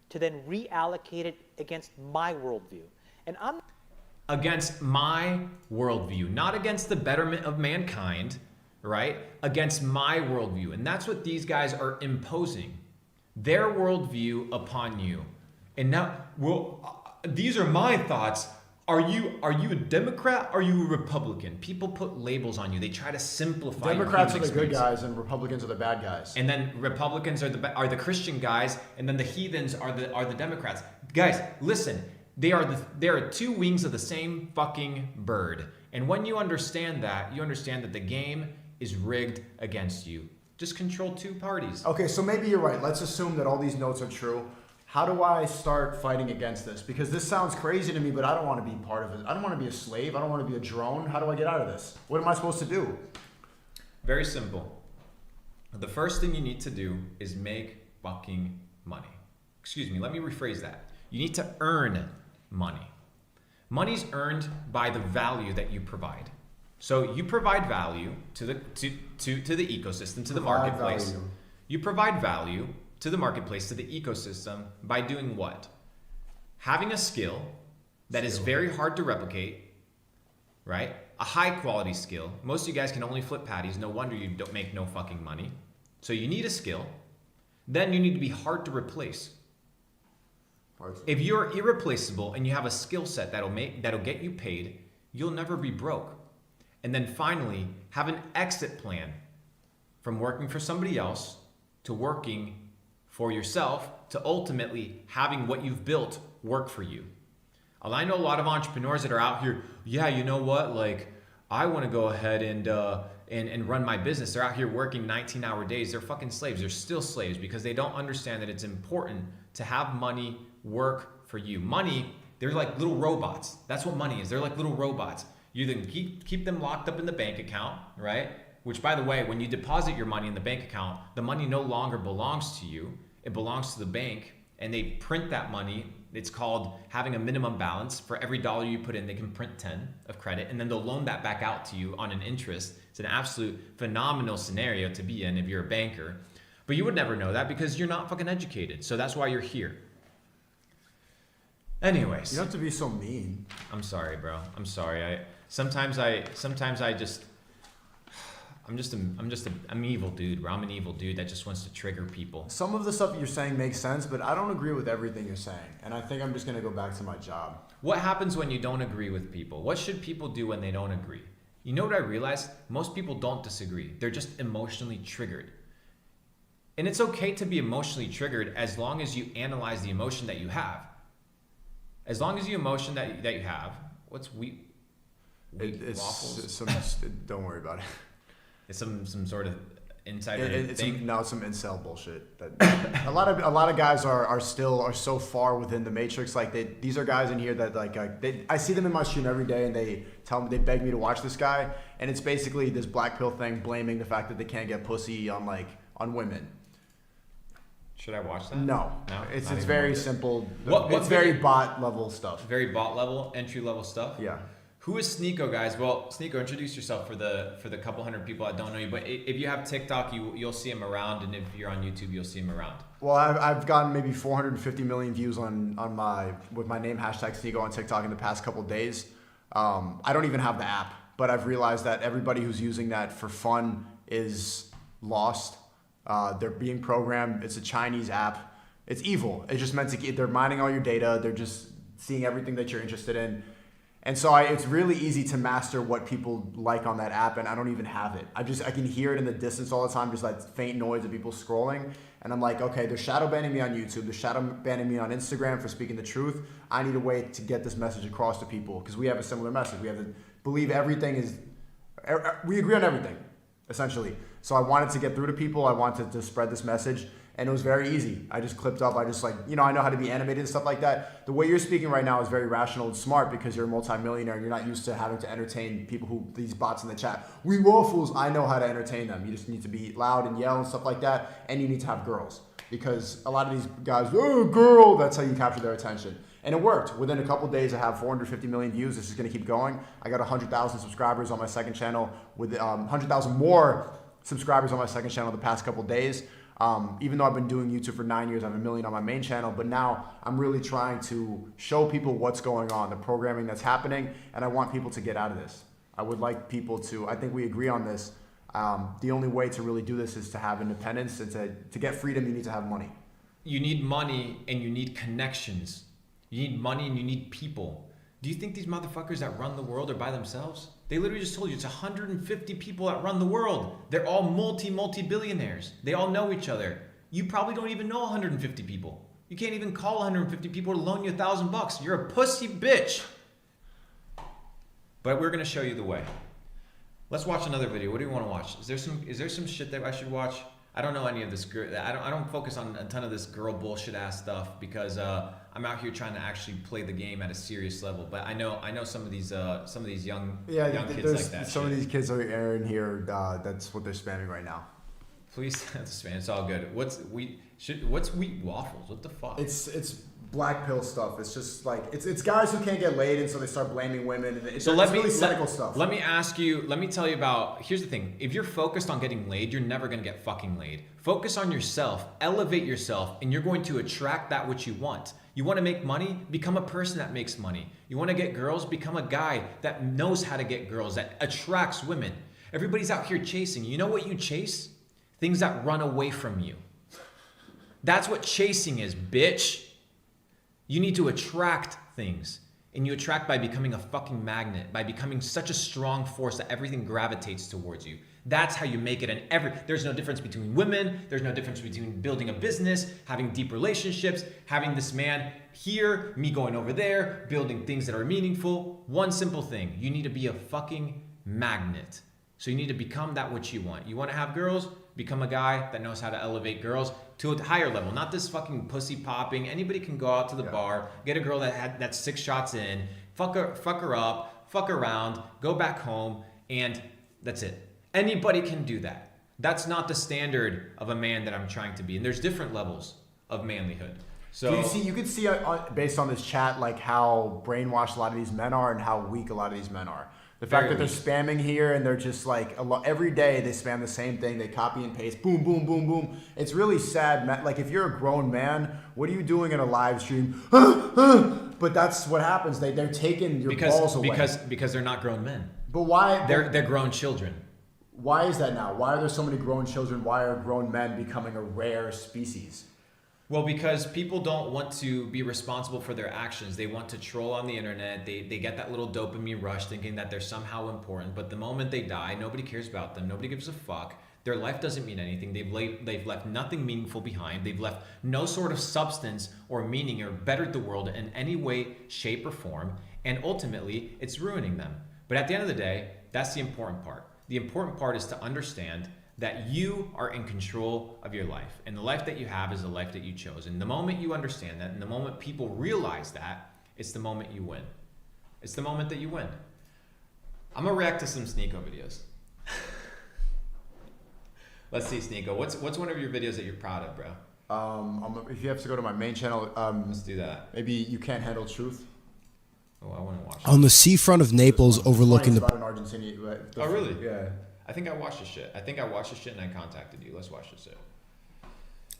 to then reallocate it against my worldview. And I'm Against my worldview, not against the betterment of mankind, right? Against my worldview. And that's what these guys are imposing. Their worldview upon you. And now, these are my thoughts. Are you a Democrat? Are you a Republican? People put labels on you. They try to simplify. Democrats are your the human good experience. guys and Republicans are the bad guys. And then Republicans are the Christian guys, and then the heathens are the Democrats. Guys, listen. They are 2 wings of the same fucking bird. And when you understand that, you understand that the game is rigged against you. Just control 2 parties. Okay, so maybe you're right. Let's assume that all these notes are true. How do I start fighting against this? Because this sounds crazy to me, but I don't want to be part of it. I don't want to be a slave. I don't want to be a drone. How do I get out of this? What am I supposed to do? Very simple. The first thing you need to do is make fucking money. Excuse me, let me rephrase that. You need to earn money. Money's earned by the value that you provide. So you provide value to the ecosystem, to the marketplace. Value. You provide value to the marketplace, to the ecosystem by doing what? Having a skill that is very hard to replicate, right? A high quality skill. Most of you guys can only flip patties. No wonder you don't make no fucking money. So you need a skill. Then you need to be hard to replace. If you're irreplaceable and you have a skill set that'll get you paid, you'll never be broke. And then finally, have an exit plan from working for somebody else to working for yourself to ultimately having what you've built work for you. I know a lot of entrepreneurs that are out here, yeah, you know what? Like, I want to go ahead and run my business. They're out here working 19-hour days. They're fucking slaves. They're still slaves because they don't understand that it's important to have money work for you. Money, they're like little robots. That's what money is. They're like little robots. You then keep them locked up in the bank account, right? Which, by the way, when you deposit your money in the bank account, the money no longer belongs to you. It belongs to the bank, and they print that money. It's called having a minimum balance. For every dollar you put in, they can print 10 of credit, and then they'll loan that back out to you on an interest. It's an absolute phenomenal scenario to be in if you're a banker. But you would never know that because you're not fucking educated. So that's why you're here. Anyways, You don't have to be so mean. I'm sorry, bro. I'm sorry. I'm an evil dude, bro. I'm an evil dude that just wants to trigger people. Some of the stuff you're saying makes sense, but I don't agree with everything you're saying. And I think I'm just going to go back to my job. What happens when you don't agree with people? What should people do when they don't agree? You know what I realized? Most people don't disagree. They're just emotionally triggered. And it's okay to be emotionally triggered as long as you analyze the emotion that you have. As long as the emotion that you have, what's wheat waffles? Don't worry about it. It's some sort of insider It's thing. some incel bullshit. That a lot of guys are so far within the matrix. Like these are guys in here that I see them in my stream every day, and they beg me to watch this guy, and it's basically this black pill thing, blaming the fact that they can't get pussy on women. Should I watch that? No, No? it's Not even very worth it. simple. What It's very video- bot level stuff. Very bot level, entry level stuff. Yeah. Who is Sneako, guys? Well, Sneako, introduce yourself for the couple hundred people that don't know you. But if you have TikTok, you'll see him around, and if you're on YouTube, you'll see him around. Well, I've gotten maybe 450 million views on my name #Sneako on TikTok in the past couple days. I don't even have the app, but I've realized that everybody who's using that for fun is lost. They're being programmed. It's a Chinese app. It's evil. It's just meant to they're mining all your data. They're just seeing everything that you're interested in. And so it's really easy to master what people like on that app, and I don't even have it. I can hear it in the distance all the time, just like faint noise of people scrolling. And I'm like, okay, they're shadow banning me on YouTube. They're shadow banning me on Instagram for speaking the truth. I need a way to get this message across to people because we have a similar message. We have to believe everything is, we agree on everything, essentially. So I wanted to get through to people. I wanted to spread this message. And it was very easy. I just clipped up. I know how to be animated and stuff like that. The way you're speaking right now is very rational and smart because you're a multimillionaire and you're not used to having to entertain people these bots in the chat. We waffles, I know how to entertain them. You just need to be loud and yell and stuff like that. And you need to have girls because a lot of these guys, oh, girl, that's how you capture their attention. And it worked. Within a couple days, I have 450 million views. This is going to keep going. I got 100,000 subscribers on my second channel with 100,000 more subscribers on my second channel the past couple days. Even though I've been doing YouTube for 9 years, I have 1 million on my main channel, but now I'm really trying to show people what's going on, the programming that's happening, and I want people to get out of this. I would like people to, I think we agree on this, the only way to really do this is to have independence, and to get freedom, you need to have money. You need money and you need connections. You need money and you need people. Do you think these motherfuckers that run the world are by themselves? They literally just told you it's 150 people that run the world. They're all multi-billionaires. They all know each other. You probably don't even know 150 people. You can't even call 150 people to loan you $1,000. You're a pussy bitch. But we're gonna show you the way. Let's watch another video. What do you want to watch? Is there some shit that I should watch? I don't know any of this. I don't focus on a ton of this girl bullshit ass stuff because I'm out here trying to actually play the game at a serious level. But I know some of these young kids like that. Some of these kids are in here. That's what they're spamming right now. Please, that's man. It's all good. What's wheat waffles? What the fuck? It's black pill stuff. It's just like it's guys who can't get laid, and so they start blaming women. And it's really cynical stuff. Let me tell you about. Here's the thing. If you're focused on getting laid, you're never gonna get fucking laid. Focus on yourself. Elevate yourself, and you're going to attract that which you want. You want to make money? Become a person that makes money. You want to get girls? Become a guy that knows how to get girls, that attracts women. Everybody's out here chasing. You know what you chase? Things that run away from you. That's what chasing is, bitch. You need to attract things. And you attract by becoming a fucking magnet, by becoming such a strong force that everything gravitates towards you. That's how you make it. And there's no difference between women. There's no difference between building a business, having deep relationships, having this man here, me going over there, building things that are meaningful. One simple thing. You need to be a fucking magnet. So you need to become that which you want. You want to have girls? Become a guy that knows how to elevate girls to a higher level. Not this fucking pussy popping. Anybody can go out to the bar, get a girl that's 6 shots in, fuck her up, fuck around, go back home, and that's it. Anybody can do that. That's not the standard of a man that I'm trying to be. And there's different levels of manlyhood. So you could see based on this chat like how brainwashed a lot of these men are and how weak a lot of these men are. The fact that they're spamming here and they're just like every day they spam the same thing. They copy and paste, boom, boom, boom, boom. It's really sad. Like if you're a grown man, what are you doing in a live stream? But that's what happens. They're taking your balls away. Because they're not grown men. But why? They're grown children. Why is that now? Why are there so many grown children? Why are grown men becoming a rare species? Well, because people don't want to be responsible for their actions. They want to troll on the internet. They get that little dopamine rush thinking that they're somehow important. But the moment they die, nobody cares about them. Nobody gives a fuck. Their life doesn't mean anything. They've left nothing meaningful behind. They've left no sort of substance or meaning or bettered the world in any way, shape, or form. And ultimately, it's ruining them. But at the end of the day, that's the important part. The important part is to understand that you are in control of your life. And the life that you have is the life that you chose. And the moment you understand that, and the moment people realize that, it's the moment you win. It's the moment that you win. I'm gonna react to some Sneako videos. Let's see, Sneako. What's one of your videos that you're proud of, bro? If you have to go to my main channel, Let's do that. maybe You Can't Handle Truth. Oh, I want to watch it. On the seafront of Naples overlooking It's the... about an Argentinian. Oh, really? Yeah. I think I watched this shit. And I contacted you. Let's watch this shit.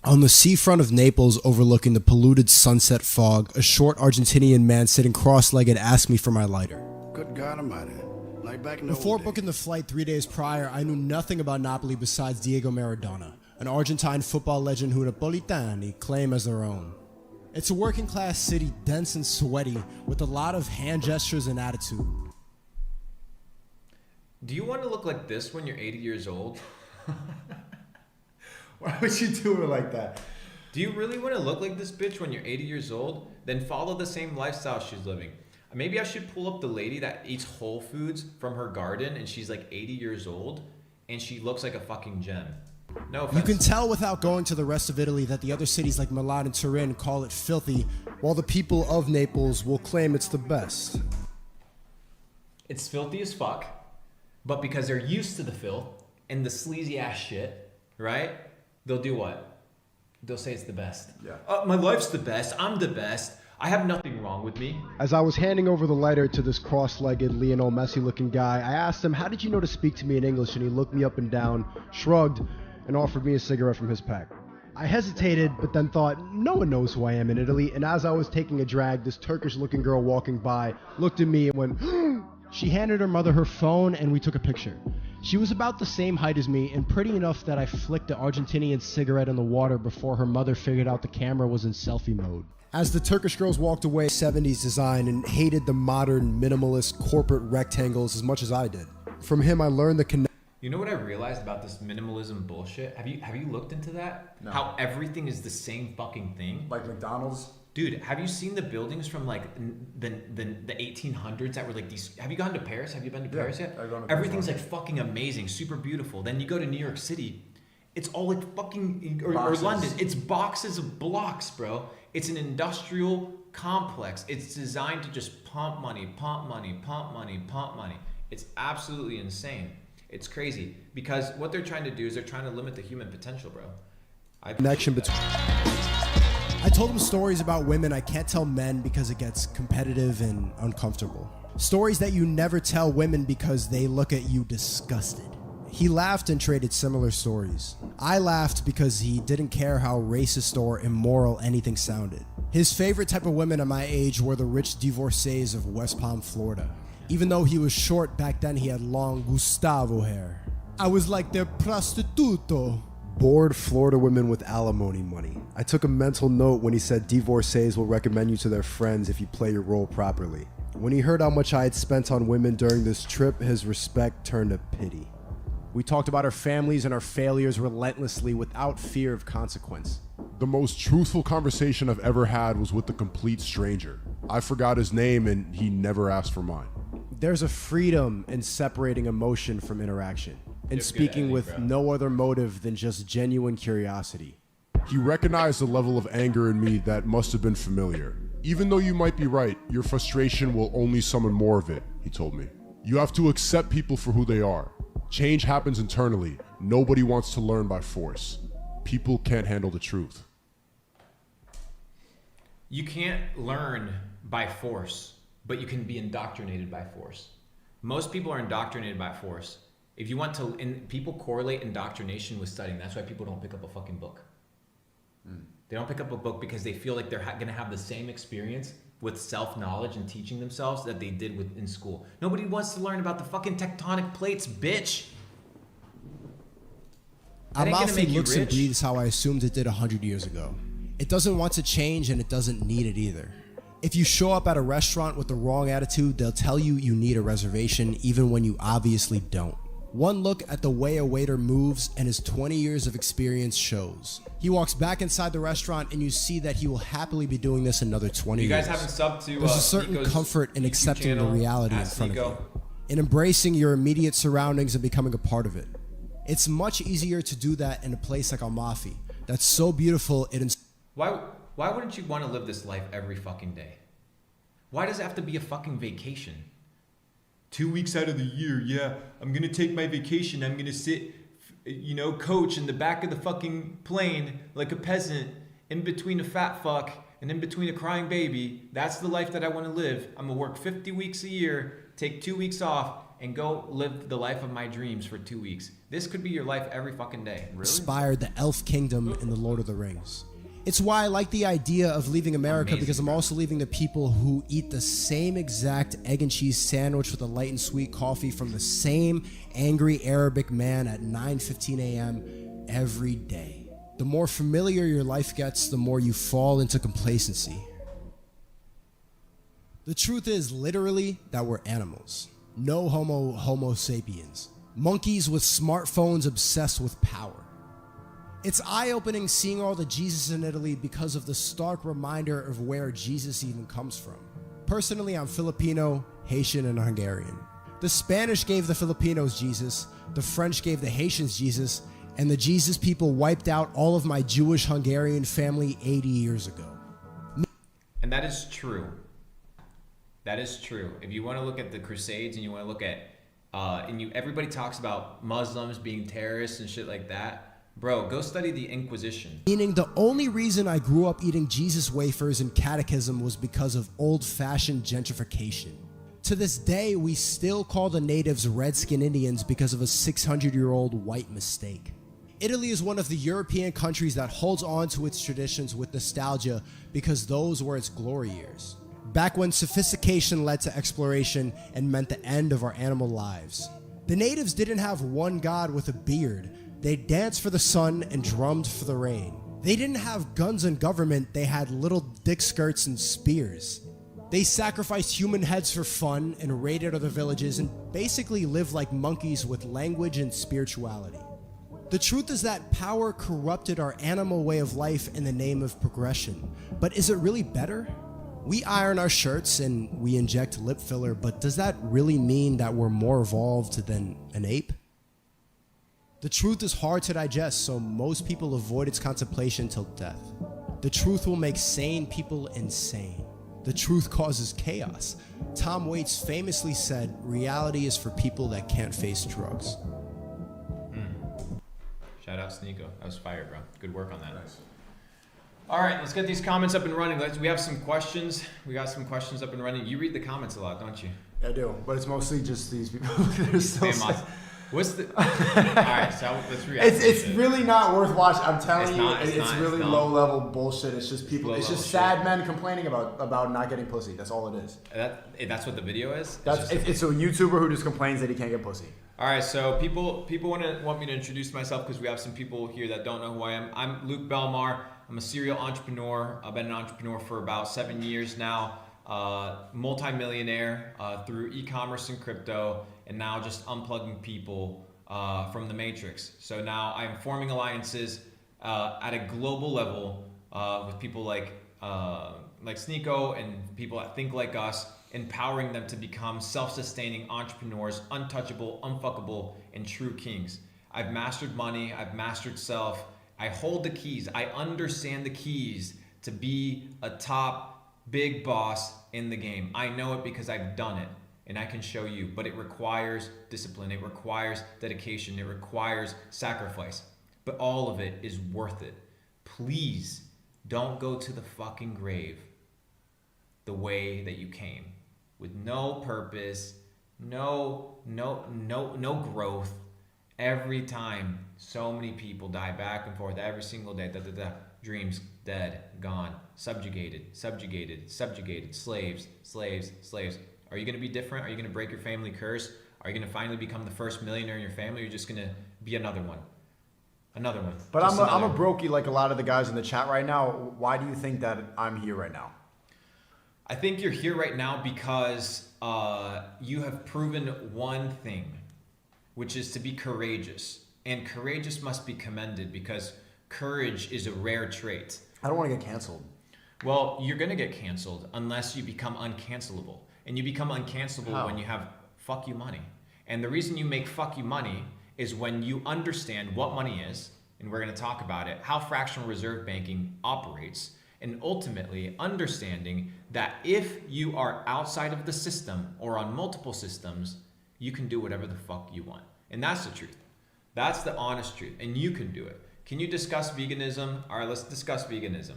On the seafront of Naples overlooking the polluted sunset fog, a short Argentinian man sitting cross-legged asked me for my lighter. Good God Almighty. Like back in the Before old days. booking the flight 3 days prior, I knew nothing about Napoli besides Diego Maradona, an Argentine football legend who Napolitani claim as their own. It's a working-class city, dense and sweaty, with a lot of hand gestures and attitude. Do you want to look like this when you're 80 years old? Why would you do it like that? Do you really want to look like this bitch when you're 80 years old? Then follow the same lifestyle she's living. Maybe I should pull up the lady that eats Whole Foods from her garden and she's like 80 years old and she looks like a fucking gem. No offense. You can tell without going to the rest of Italy that the other cities like Milan and Turin call it filthy, while the people of Naples will claim it's the best. It's filthy as fuck, but because they're used to the filth and the sleazy ass shit, right? They'll do what? They'll say it's the best. Yeah. My life's the best. I'm the best. I have nothing wrong with me. As I was handing over the lighter to this cross-legged Lionel Messi-looking guy, I asked him, how did you know to speak to me in English? And he looked me up and down, shrugged, and offered me a cigarette from his pack. I hesitated, but then thought, no one knows who I am in Italy. And as I was taking a drag, this Turkish-looking girl walking by looked at me and went, She handed her mother her phone, and we took a picture. She was about the same height as me, and pretty enough that I flicked the Argentinian cigarette in the water before her mother figured out the camera was in selfie mode. As the Turkish girls walked away, 70s design and hated the modern, minimalist, corporate rectangles as much as I did. From him, I learned the connection. You know what I realized about this minimalism bullshit? Have you looked into that? No. How everything is the same fucking thing? Like McDonald's? Dude, have you seen the buildings from like the 1800s that were like these? Have you gone to Paris? Have you been to Paris yet? I've gone to Paris Everything's once. like fucking amazing, super beautiful. Then you go to New York City, it's all like fucking or Boxes. London. It's boxes of blocks, bro. It's an industrial complex. It's designed to just pump money, pump money, pump money, pump money. It's absolutely insane. It's crazy because what they're trying to do is they're trying to limit the human potential, bro. Connection between. I told him stories about women I can't tell men because it gets competitive and uncomfortable. Stories that you never tell women because they look at you disgusted. He laughed and traded similar stories. I laughed because he didn't care how racist or immoral anything sounded. His favorite type of women at my age were the rich divorcees of West Palm, Florida. Even though he was short back then, he had long Gustavo hair. I was like their prostituto. Bored Florida women with alimony money. I took a mental note when he said divorcees will recommend you to their friends if you play your role properly. When he heard how much I had spent on women during this trip, his respect turned to pity. We talked about our families and our failures relentlessly without fear of consequence. The most truthful conversation I've ever had was with a complete stranger. I forgot his name and he never asked for mine. There's a freedom in separating emotion from interaction, and speaking with no other motive than just genuine curiosity. He recognized the level of anger in me that must have been familiar. Even though you might be right, your frustration will only summon more of it, he told me. You have to accept people for who they are. Change happens internally. Nobody wants to learn by force. People can't handle the truth. You can't learn by force, but you can be indoctrinated by force. Most people are indoctrinated by force. If you want to, and people correlate indoctrination with studying. That's why people don't pick up a fucking book. They don't pick up a book because they feel like they're going to have the same experience with self-knowledge and teaching themselves that they did in school. Nobody wants to learn about the fucking tectonic plates, bitch. That ain't gonna Amalfi make you looks and rich. breathes how I assumed it did 100 years ago. It doesn't want to change and it doesn't need it either. If you show up at a restaurant with the wrong attitude, they'll tell you you need a reservation even when you obviously don't. One look at the way a waiter moves and his 20 years of experience shows. He walks back inside the restaurant and you see that he will happily be doing this another 20 You guys years. haven't subbed to There's a certain Sneako's comfort in YouTube accepting the channel, reality in at front of Sneako. you, in embracing your immediate surroundings and becoming a part of it. It's much easier to do that in a place like Amalfi that's so beautiful it Why wouldn't you want to live this life every fucking day? Why does it have to be a fucking vacation? 2 weeks out of the year, yeah, I'm gonna take my vacation. I'm gonna sit, coach in the back of the fucking plane like a peasant in between a fat fuck and in between a crying baby. That's the life that I want to live. I'm gonna work 50 weeks a year, take 2 weeks off, and go live the life of my dreams for 2 weeks. This could be your life every fucking day. inspired the elf kingdom in the Lord of the Rings. It's why I like the idea of leaving America, Amazing, because I'm bro. also leaving the people who eat the same exact egg and cheese sandwich with a light and sweet coffee from the same angry Arabic man at 9:15 a.m. every day. The more familiar your life gets, the more you fall into complacency. The truth is literally that we're animals. No homo sapiens. Monkeys with smartphones obsessed with power. It's eye-opening seeing all the Jesus in Italy because of the stark reminder of where Jesus even comes from. Personally, I'm Filipino, Haitian, and Hungarian. The Spanish gave the Filipinos Jesus, the French gave the Haitians Jesus, and the Jesus people wiped out all of my Jewish Hungarian family 80 years ago. And that is true. That is true. If you want to look at the Crusades and you want to look at, everybody talks about Muslims being terrorists and shit like that. Bro, go study the Inquisition. Meaning the only reason I grew up eating Jesus wafers and catechism was because of old-fashioned gentrification. To this day, we still call the natives Redskin Indians because of a 600-year-old white mistake. Italy is one of the European countries that holds on to its traditions with nostalgia because those were its glory years. Back when sophistication led to exploration and meant the end of our animal lives. The natives didn't have one god with a beard. They danced for the sun and drummed for the rain. They didn't have guns and government, they had little dick skirts and spears. They sacrificed human heads for fun and raided other villages and basically lived like monkeys with language and spirituality. The truth is that power corrupted our animal way of life in the name of progression. But is it really better? We iron our shirts and we inject lip filler, but does that really mean that we're more evolved than an ape? The truth is hard to digest, so most people avoid its contemplation till death. The truth will make sane people insane. The truth causes chaos. Tom Waits famously said, reality is for people that can't face drugs. Shout out Sneako. That was fire, bro. Good work on that. Nice. All right, let's get these comments up and running. We have some questions. We got some questions up and running. You read the comments a lot, don't you? I do, but it's mostly just these people. They're still What's the? All right, so let's react. It's really not worth watching. I'm telling It's you, not, it's it's not, really it's low level bullshit. It's just people. It's low-level just shit. sad men complaining about not getting pussy. That's all it is. That's what the video is. It's a YouTuber who just complains that he can't get pussy. All right, so people want me to introduce myself because we have some people here that don't know who I am. I'm Luke Belmar. I'm a serial entrepreneur. I've been an entrepreneur for about 7 years now. Multi-millionaire through e-commerce and crypto, and now just unplugging people from the matrix. So now I'm forming alliances at a global level with people like Sneako and people that think like us, empowering them to become self-sustaining entrepreneurs, untouchable, unfuckable, and true kings. I've mastered money. I've mastered self. I hold the keys. I understand the keys to be a top big boss in the game. I know it because I've done it. And I can show you, but it requires discipline, it requires dedication, it requires sacrifice. But all of it is worth it. Please don't go to the fucking grave the way that you came, with no purpose, no growth. Every time so many people die back and forth every single day, dreams dead, gone, subjugated, slaves. Are you going to be different? Are you going to break your family curse? Are you going to finally become the first millionaire in your family? Or are you just going to be another one? But Just I'm a another. brokey like a lot of the guys in the chat right now. Why do you think that I'm here right now? I think you're here right now because you have proven one thing, which is to be courageous. And courageous must be commended because courage is a rare trait. I don't want to get canceled. Well, you're going to get canceled unless you become uncancelable. And you become uncancelable How? when you have fuck you money. And the reason you make fuck you money is when you understand what money is, and we're going to talk about it, how fractional reserve banking operates, and ultimately understanding that if you are outside of the system or on multiple systems, you can do whatever the fuck you want. And that's the truth. That's the honest truth. And you can do it. Can you discuss veganism? All right, let's discuss veganism.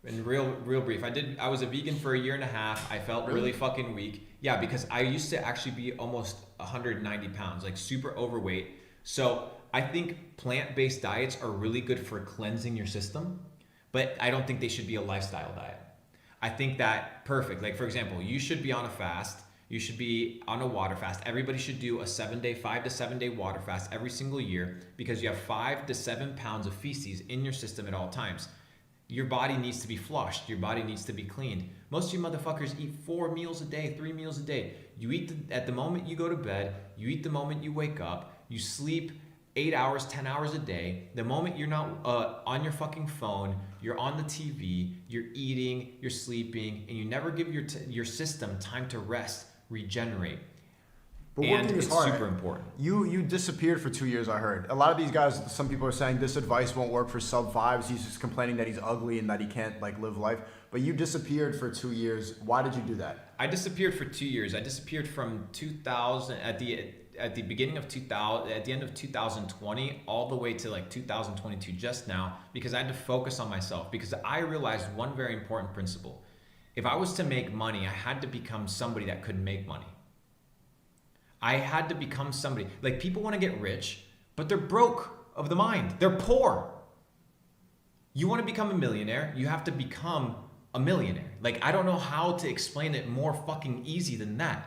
In real brief, I was a vegan for 1.5 years. I felt really fucking weak. Yeah, because I used to actually be almost 190 pounds, like super overweight. So I think plant-based diets are really good for cleansing your system, but I don't think they should be a lifestyle diet. I think that perfect. Like for example, you should be on a fast. You should be on a water fast. Everybody should do a 5 to 7 day water fast every single year because you have 5 to 7 pounds of feces in your system at all times. Your body needs to be flushed. Your body needs to be cleaned. Most of you motherfuckers eat 4 meals a day, 3 meals a day. You eat at the moment you go to bed. You eat the moment you wake up. You sleep 8 hours, 10 hours a day. The moment you're not on your fucking phone, you're on the TV, you're eating, you're sleeping, and you never give your system time to rest, regenerate. But And working is it's hard. super important. You disappeared for 2 years, I heard. A lot of these guys, some people are saying this advice won't work for sub fives. He's just complaining that he's ugly and that he can't like live life. But you disappeared for 2 years. Why did you do that? I disappeared for 2 years. I disappeared from 2000 at the beginning of 2000, at the end of 2020, all the way to like 2022 just now, because I had to focus on myself because I realized one very important principle. If I was to make money, I had to become somebody that could make money. I had to become somebody. Like people want to get rich, but they're broke of the mind. They're poor. You want to become a millionaire, you have to become a millionaire. Like I don't know how to explain it more fucking easy than that.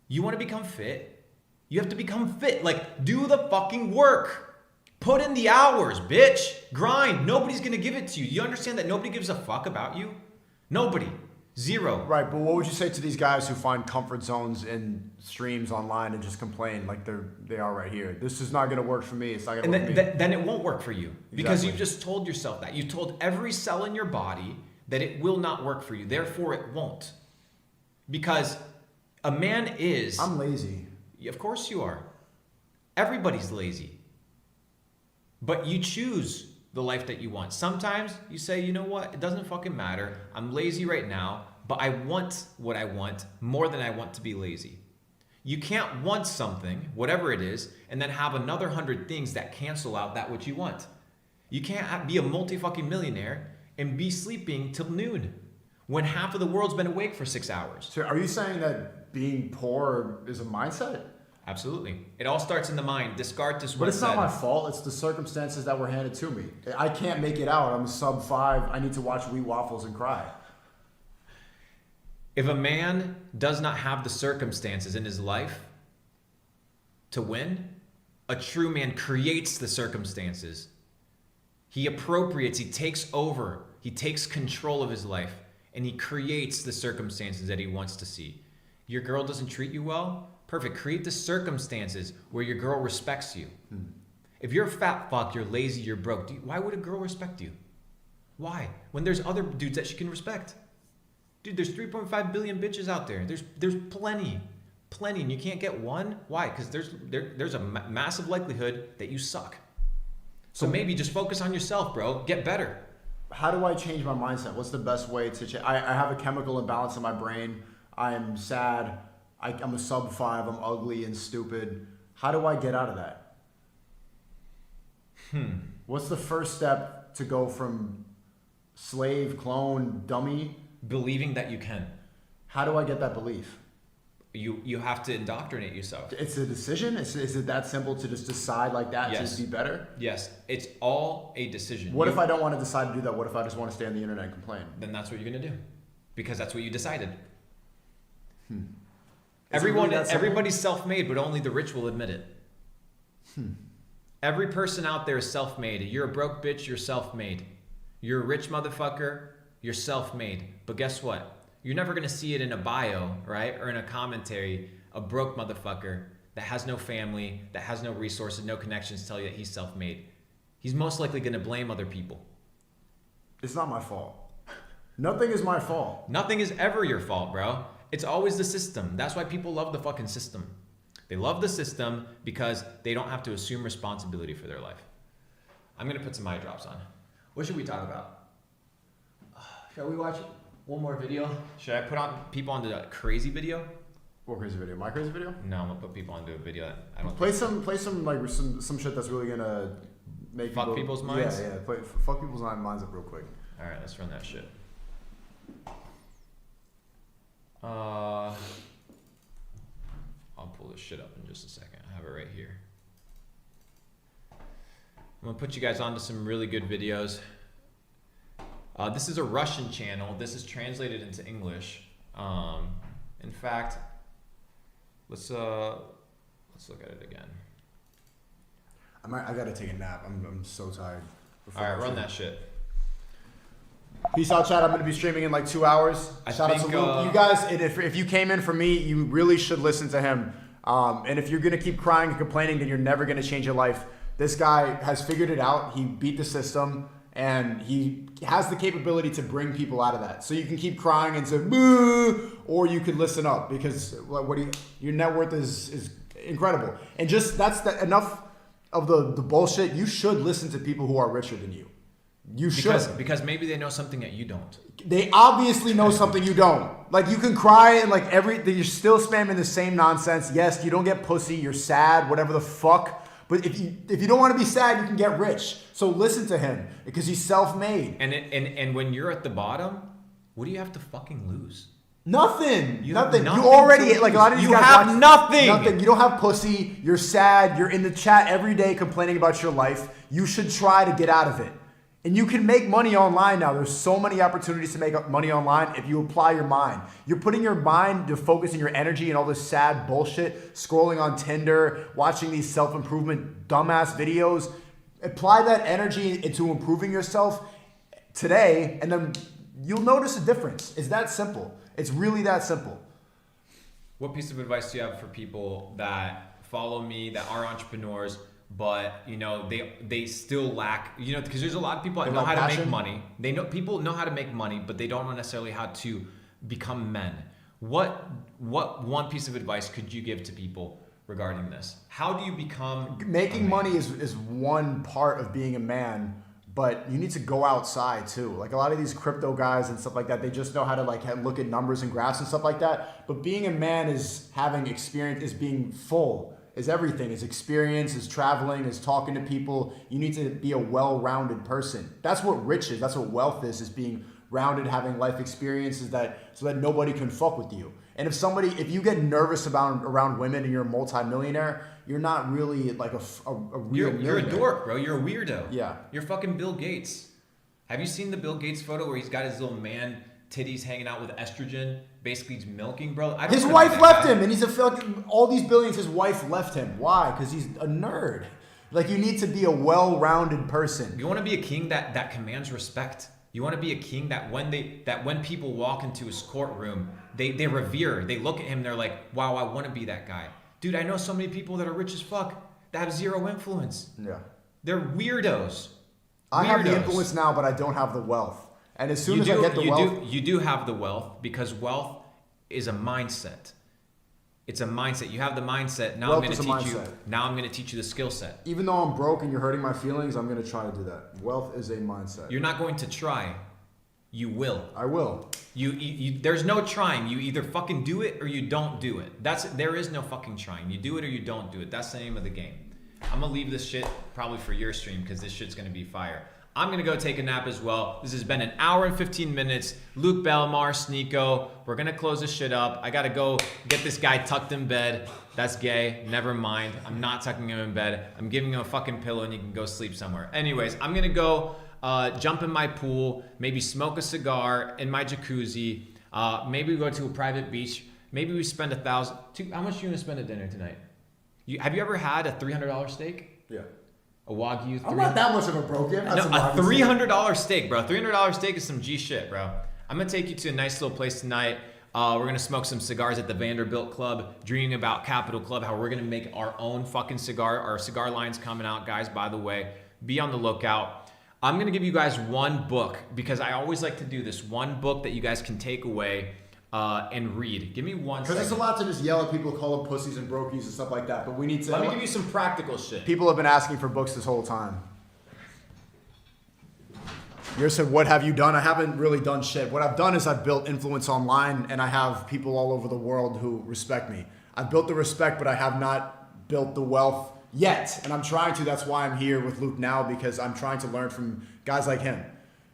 You want to become fit, you have to become fit. Like do the fucking work. Put in the hours, bitch. Grind. Nobody's going to give it to you. You understand that nobody gives a fuck about you? Nobody. Zero. Right, but what would you say to these guys who find comfort zones in streams online and just complain like they are right here? This is not going to work for me. It's not going to work for me. Then it won't work for you because Exactly. you've just told yourself that. You told every cell in your body that it will not work for you. Therefore, it won't. Because a man is... I'm lazy. Of course you are. Everybody's lazy. But you choose the life that you want. Sometimes you say, you know what? It doesn't fucking matter. I'm lazy right now, but I want what I want more than I want to be lazy. You can't want something, whatever it is, and then have another 100 things that cancel out that which you want. You can't be a multi-fucking millionaire and be sleeping till noon when half of the world's been awake for 6 hours. So are you saying that being poor is a mindset? Absolutely. It all starts in the mind. Descartes But once it's not said, my fault. It's the circumstances that were handed to me. I can't make it out. I'm a sub 5. I need to watch Wee Waffles and cry. if a man does not have the circumstances in his life to win, a true man creates the circumstances. He appropriates, he takes over, he takes control of his life, and he creates the circumstances that he wants to see. Your girl doesn't treat you well? Perfect. Create the circumstances where your girl respects you. If you're a fat fuck, you're lazy, you're broke, why would a girl respect you? Why? When there's other dudes that she can respect. Dude, there's 3.5 billion bitches out there. There's plenty, and you can't get one. Why? Because there's a massive likelihood that you suck. So maybe just focus on yourself, bro. Get better. How do I change my mindset? What's the best way to change? I have a chemical imbalance in my brain. I'm sad. I'm a sub 5. I'm ugly and stupid. How do I get out of that? What's the first step to go from slave, clone, dummy? Believing that you can. How do I get that belief? You have to indoctrinate yourself. It's a decision. Is it that simple to just decide like that Yes. to be better? Yes, it's all a decision. What if I don't want to decide to do that? What if I just want to stay on the internet and complain? Then that's what you're gonna do, because that's what you decided. Is it really that simple? Everybody's self-made, but only the rich will admit it. Every person out there is self-made. You're a broke bitch, you're self-made. You're a rich motherfucker, you're self-made. But guess what? You're never gonna see it in a bio, right? Or in a commentary, a broke motherfucker that has no family, that has no resources, no connections tell you that he's self-made. He's most likely gonna blame other people. It's not my fault. Nothing is my fault. Nothing is ever your fault, bro. It's always the system. That's why people love the fucking system. They love the system because they don't have to assume responsibility for their life. I'm gonna put some eye drops on. What should we talk about? Shall we watch one more video? Should I put on people onto a crazy video? What crazy video? My crazy video? No, I'm gonna put people onto a video that I don't Play some like some shit that's really gonna make Fuck people's minds? Yeah. Fuck people's minds up real quick. All right, let's run that shit. I'll pull this shit up in just a second. I have it right here. I'm gonna put you guys onto some really good videos. This is a Russian channel. This is translated into English. In fact, let's look at it again. I gotta take a nap. I'm so tired. All right, run that shit. Peace out, chat. I'm gonna be streaming in like 2 hours. Shout out to Luke. You guys, and if you came in for me, you really should listen to him. And if you're gonna keep crying and complaining, then you're never gonna change your life. This guy has figured it out. He beat the system, and he has the capability to bring people out of that. So you can keep crying and say boo, or you could listen up because your net worth is incredible. And just enough of the bullshit. You should listen to people who are richer than you. You should. Because maybe they know something that you don't. They obviously know something you don't. Like, you can cry and like you're still spamming the same nonsense. Yes, you don't get pussy, you're sad, whatever the fuck. But if you don't want to be sad, you can get rich. So listen to him because he's self-made. And when you're at the bottom, what do you have to fucking lose? Nothing. You have nothing. nothing You already, to like a lot of lose. these You guys have watch- nothing. Nothing. You don't have pussy. You're sad. You're in the chat every day complaining about your life. You should try to get out of it. And you can make money online now. There's so many opportunities to make money online if you apply your mind. You're putting your mind to focus and your energy and all this sad bullshit, scrolling on Tinder, watching these self-improvement dumbass videos. Apply that energy into improving yourself today, and then you'll notice a difference. It's that simple. It's really that simple. What piece of advice do you have for people that follow me, that are entrepreneurs, but they still lack, because there's a lot of people that know how to make money. People know how to make money, but they don't know necessarily how to become men. What one piece of advice could you give to people regarding this? How do you become making money is one part of being a man, but you need to go outside too. Like a lot of these crypto guys and stuff like that, they just know how to look at numbers and graphs and stuff like that. But being a man is having experience, is being full. Is everything, is experience, is traveling, is talking to people. You need to be a well-rounded person. That's what rich is. That's what wealth is being rounded, having life experiences so that nobody can fuck with you. And if you get nervous around women and you're a multimillionaire, you're not really like a real You're a dork, bro. You're a weirdo. Yeah. You're fucking Bill Gates. Have you seen the Bill Gates photo where he's got his little man titties hanging out with estrogen? Basically, he's milking, bro. His wife left him, and he's a fucking all these billions. His wife left him. Why? Because he's a nerd. Like, you need to be a well-rounded person. You want to be a king that commands respect. You want to be a king that when people walk into his courtroom, they revere. They look at him. They're like, wow, I want to be that guy. Dude, I know so many people that are rich as fuck that have zero influence. Yeah. They're weirdos. I have the influence now, but I don't have the wealth. And as soon as I get the wealth... You do have the wealth, because wealth is a mindset. It's a mindset. You have the mindset. Now I'm going to teach you the skill set. Even though I'm broke and you're hurting my feelings, I'm going to try to do that. Wealth is a mindset. You're not going to try. You will. I will. There's no trying. You either fucking do it or you don't do it. There is no fucking trying. You do it or you don't do it. That's the name of the game. I'm going to leave this shit probably for your stream because this shit's going to be fire. I'm going to go take a nap as well. This has been an hour and 15 minutes. Luke, Belmar, Sneako. We're going to close this shit up. I got to go get this guy tucked in bed. That's gay. Never mind. I'm not tucking him in bed. I'm giving him a fucking pillow and he can go sleep somewhere. Anyways, I'm going to go jump in my pool, maybe smoke a cigar in my jacuzzi. Maybe we go to a private beach. Maybe we spend $1,000. How much are you going to spend at dinner tonight? Have you ever had a $300 steak? Yeah. A Wagyu. I'm not that much of a broke in. No, a $300 steak, bro. $300 steak is some G shit, bro. I'm gonna take you to a nice little place tonight. We're gonna smoke some cigars at the Vanderbilt Club, dreaming about Capital Club, how we're gonna make our own fucking cigar. Our cigar line's coming out, guys, by the way. Be on the lookout. I'm gonna give you guys one book because I always like to do this. One book that you guys can take away and read. Give me one second. Because it's a lot to just yell at people, call them pussies and brokies and stuff like that. But we need to. Let me give you some practical shit. People have been asking for books this whole time. You said, what have you done? I haven't really done shit. What I've done is I've built influence online, and I have people all over the world who respect me. I've built the respect, but I have not built the wealth yet. And I'm trying to. That's why I'm here with Luke now, because I'm trying to learn from guys like him.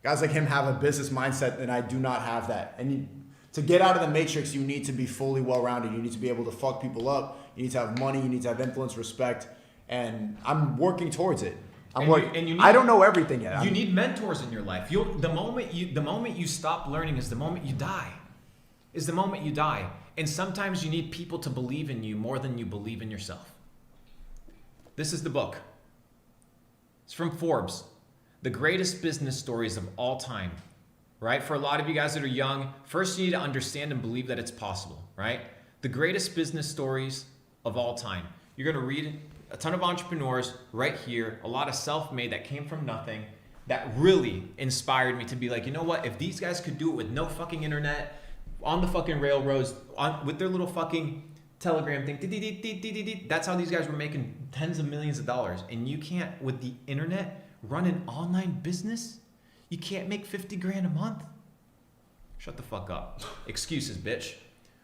Guys like him have a business mindset, and I do not have that. And to get out of the matrix, you need to be fully well-rounded. You need to be able to fuck people up. You need to have money. You need to have influence, respect. And I'm working towards it. I don't know everything yet. You need mentors in your life. The moment you stop learning is the moment you die. Is the moment you die. And sometimes you need people to believe in you more than you believe in yourself. This is the book. It's from Forbes. The greatest business stories of all time. Right? For a lot of you guys that are young, first you need to understand and believe that it's possible, right? The greatest business stories of all time. You're going to read a ton of entrepreneurs right here, a lot of self-made that came from nothing, that really inspired me to be like, you know what? If these guys could do it with no fucking internet, on the fucking railroads, with their little fucking telegram thing, that's how these guys were making tens of millions of dollars. And you can't, with the internet, run an online business? You can't make 50 grand a month? Shut the fuck up. Excuses, bitch.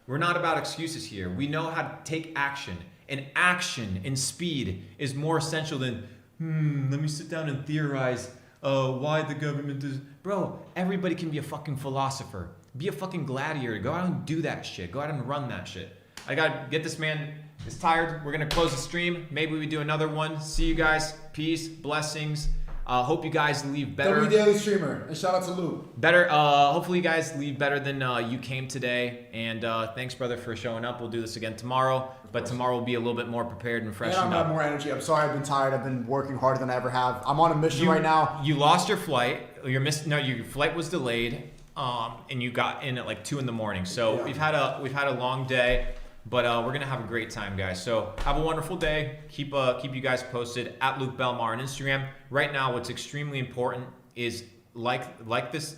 We're not about excuses here. We know how to take action. And action and speed is more essential than, let me sit down and theorize why the government is... Bro, everybody can be a fucking philosopher. Be a fucking gladiator. Go out and do that shit. Go out and run that shit. I gotta get this man... He's tired. We're gonna close the stream. Maybe we do another one. See you guys. Peace. Blessings. Hope you guys leave better. Daily streamer, and shout out to Luke. Better. Hopefully you guys leave better than you came today. And thanks, brother, for showing up. We'll do this again tomorrow, but tomorrow will be a little bit more prepared and freshened I'm gonna up. have more energy. I'm sorry, I've been tired. I've been working harder than I ever have. I'm on a mission right now. You lost your flight. Your flight was delayed, and you got in at like 2 a.m. So we've had a long day. But we're gonna have a great time, guys. So have a wonderful day. Keep you guys posted at Luke Belmar on Instagram. Right now, what's extremely important is like this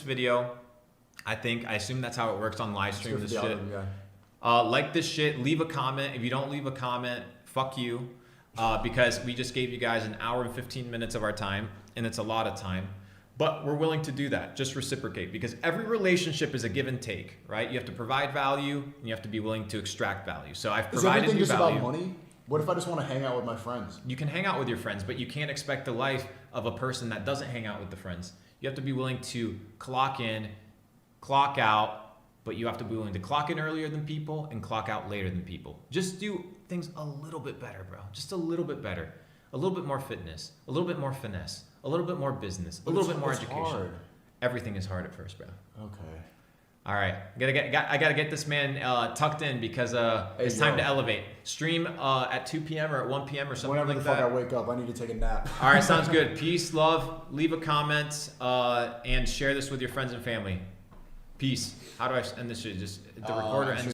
video. I assume that's how it works on live stream. This shit. Like this shit. Leave a comment. If you don't leave a comment, fuck you, because we just gave you guys an hour and 15 minutes of our time, and it's a lot of time. But we're willing to do that. Just reciprocate, because every relationship is a give and take, right? You have to provide value, and you have to be willing to extract value. So I've provided you value. Is everything just about money? What if I just want to hang out with my friends? You can hang out with your friends, but you can't expect the life of a person that doesn't hang out with the friends. You have to be willing to clock in, clock out, but you have to be willing to clock in earlier than people and clock out later than people. Just do things a little bit better, bro. Just a little bit better. A little bit more fitness, a little bit more finesse, a little bit more business, a little bit more education. Hard. Everything is hard at first, bro. Okay. All right, I gotta get this man tucked in because it's time to elevate. Stream at 2 p.m. or at 1 p.m. or something Whenever like the fuck that. I wake up, I need to take a nap. All right, sounds good. Peace, love. Leave a comment and share this with your friends and family. Peace. How do I end this shit? Just the recorder ends.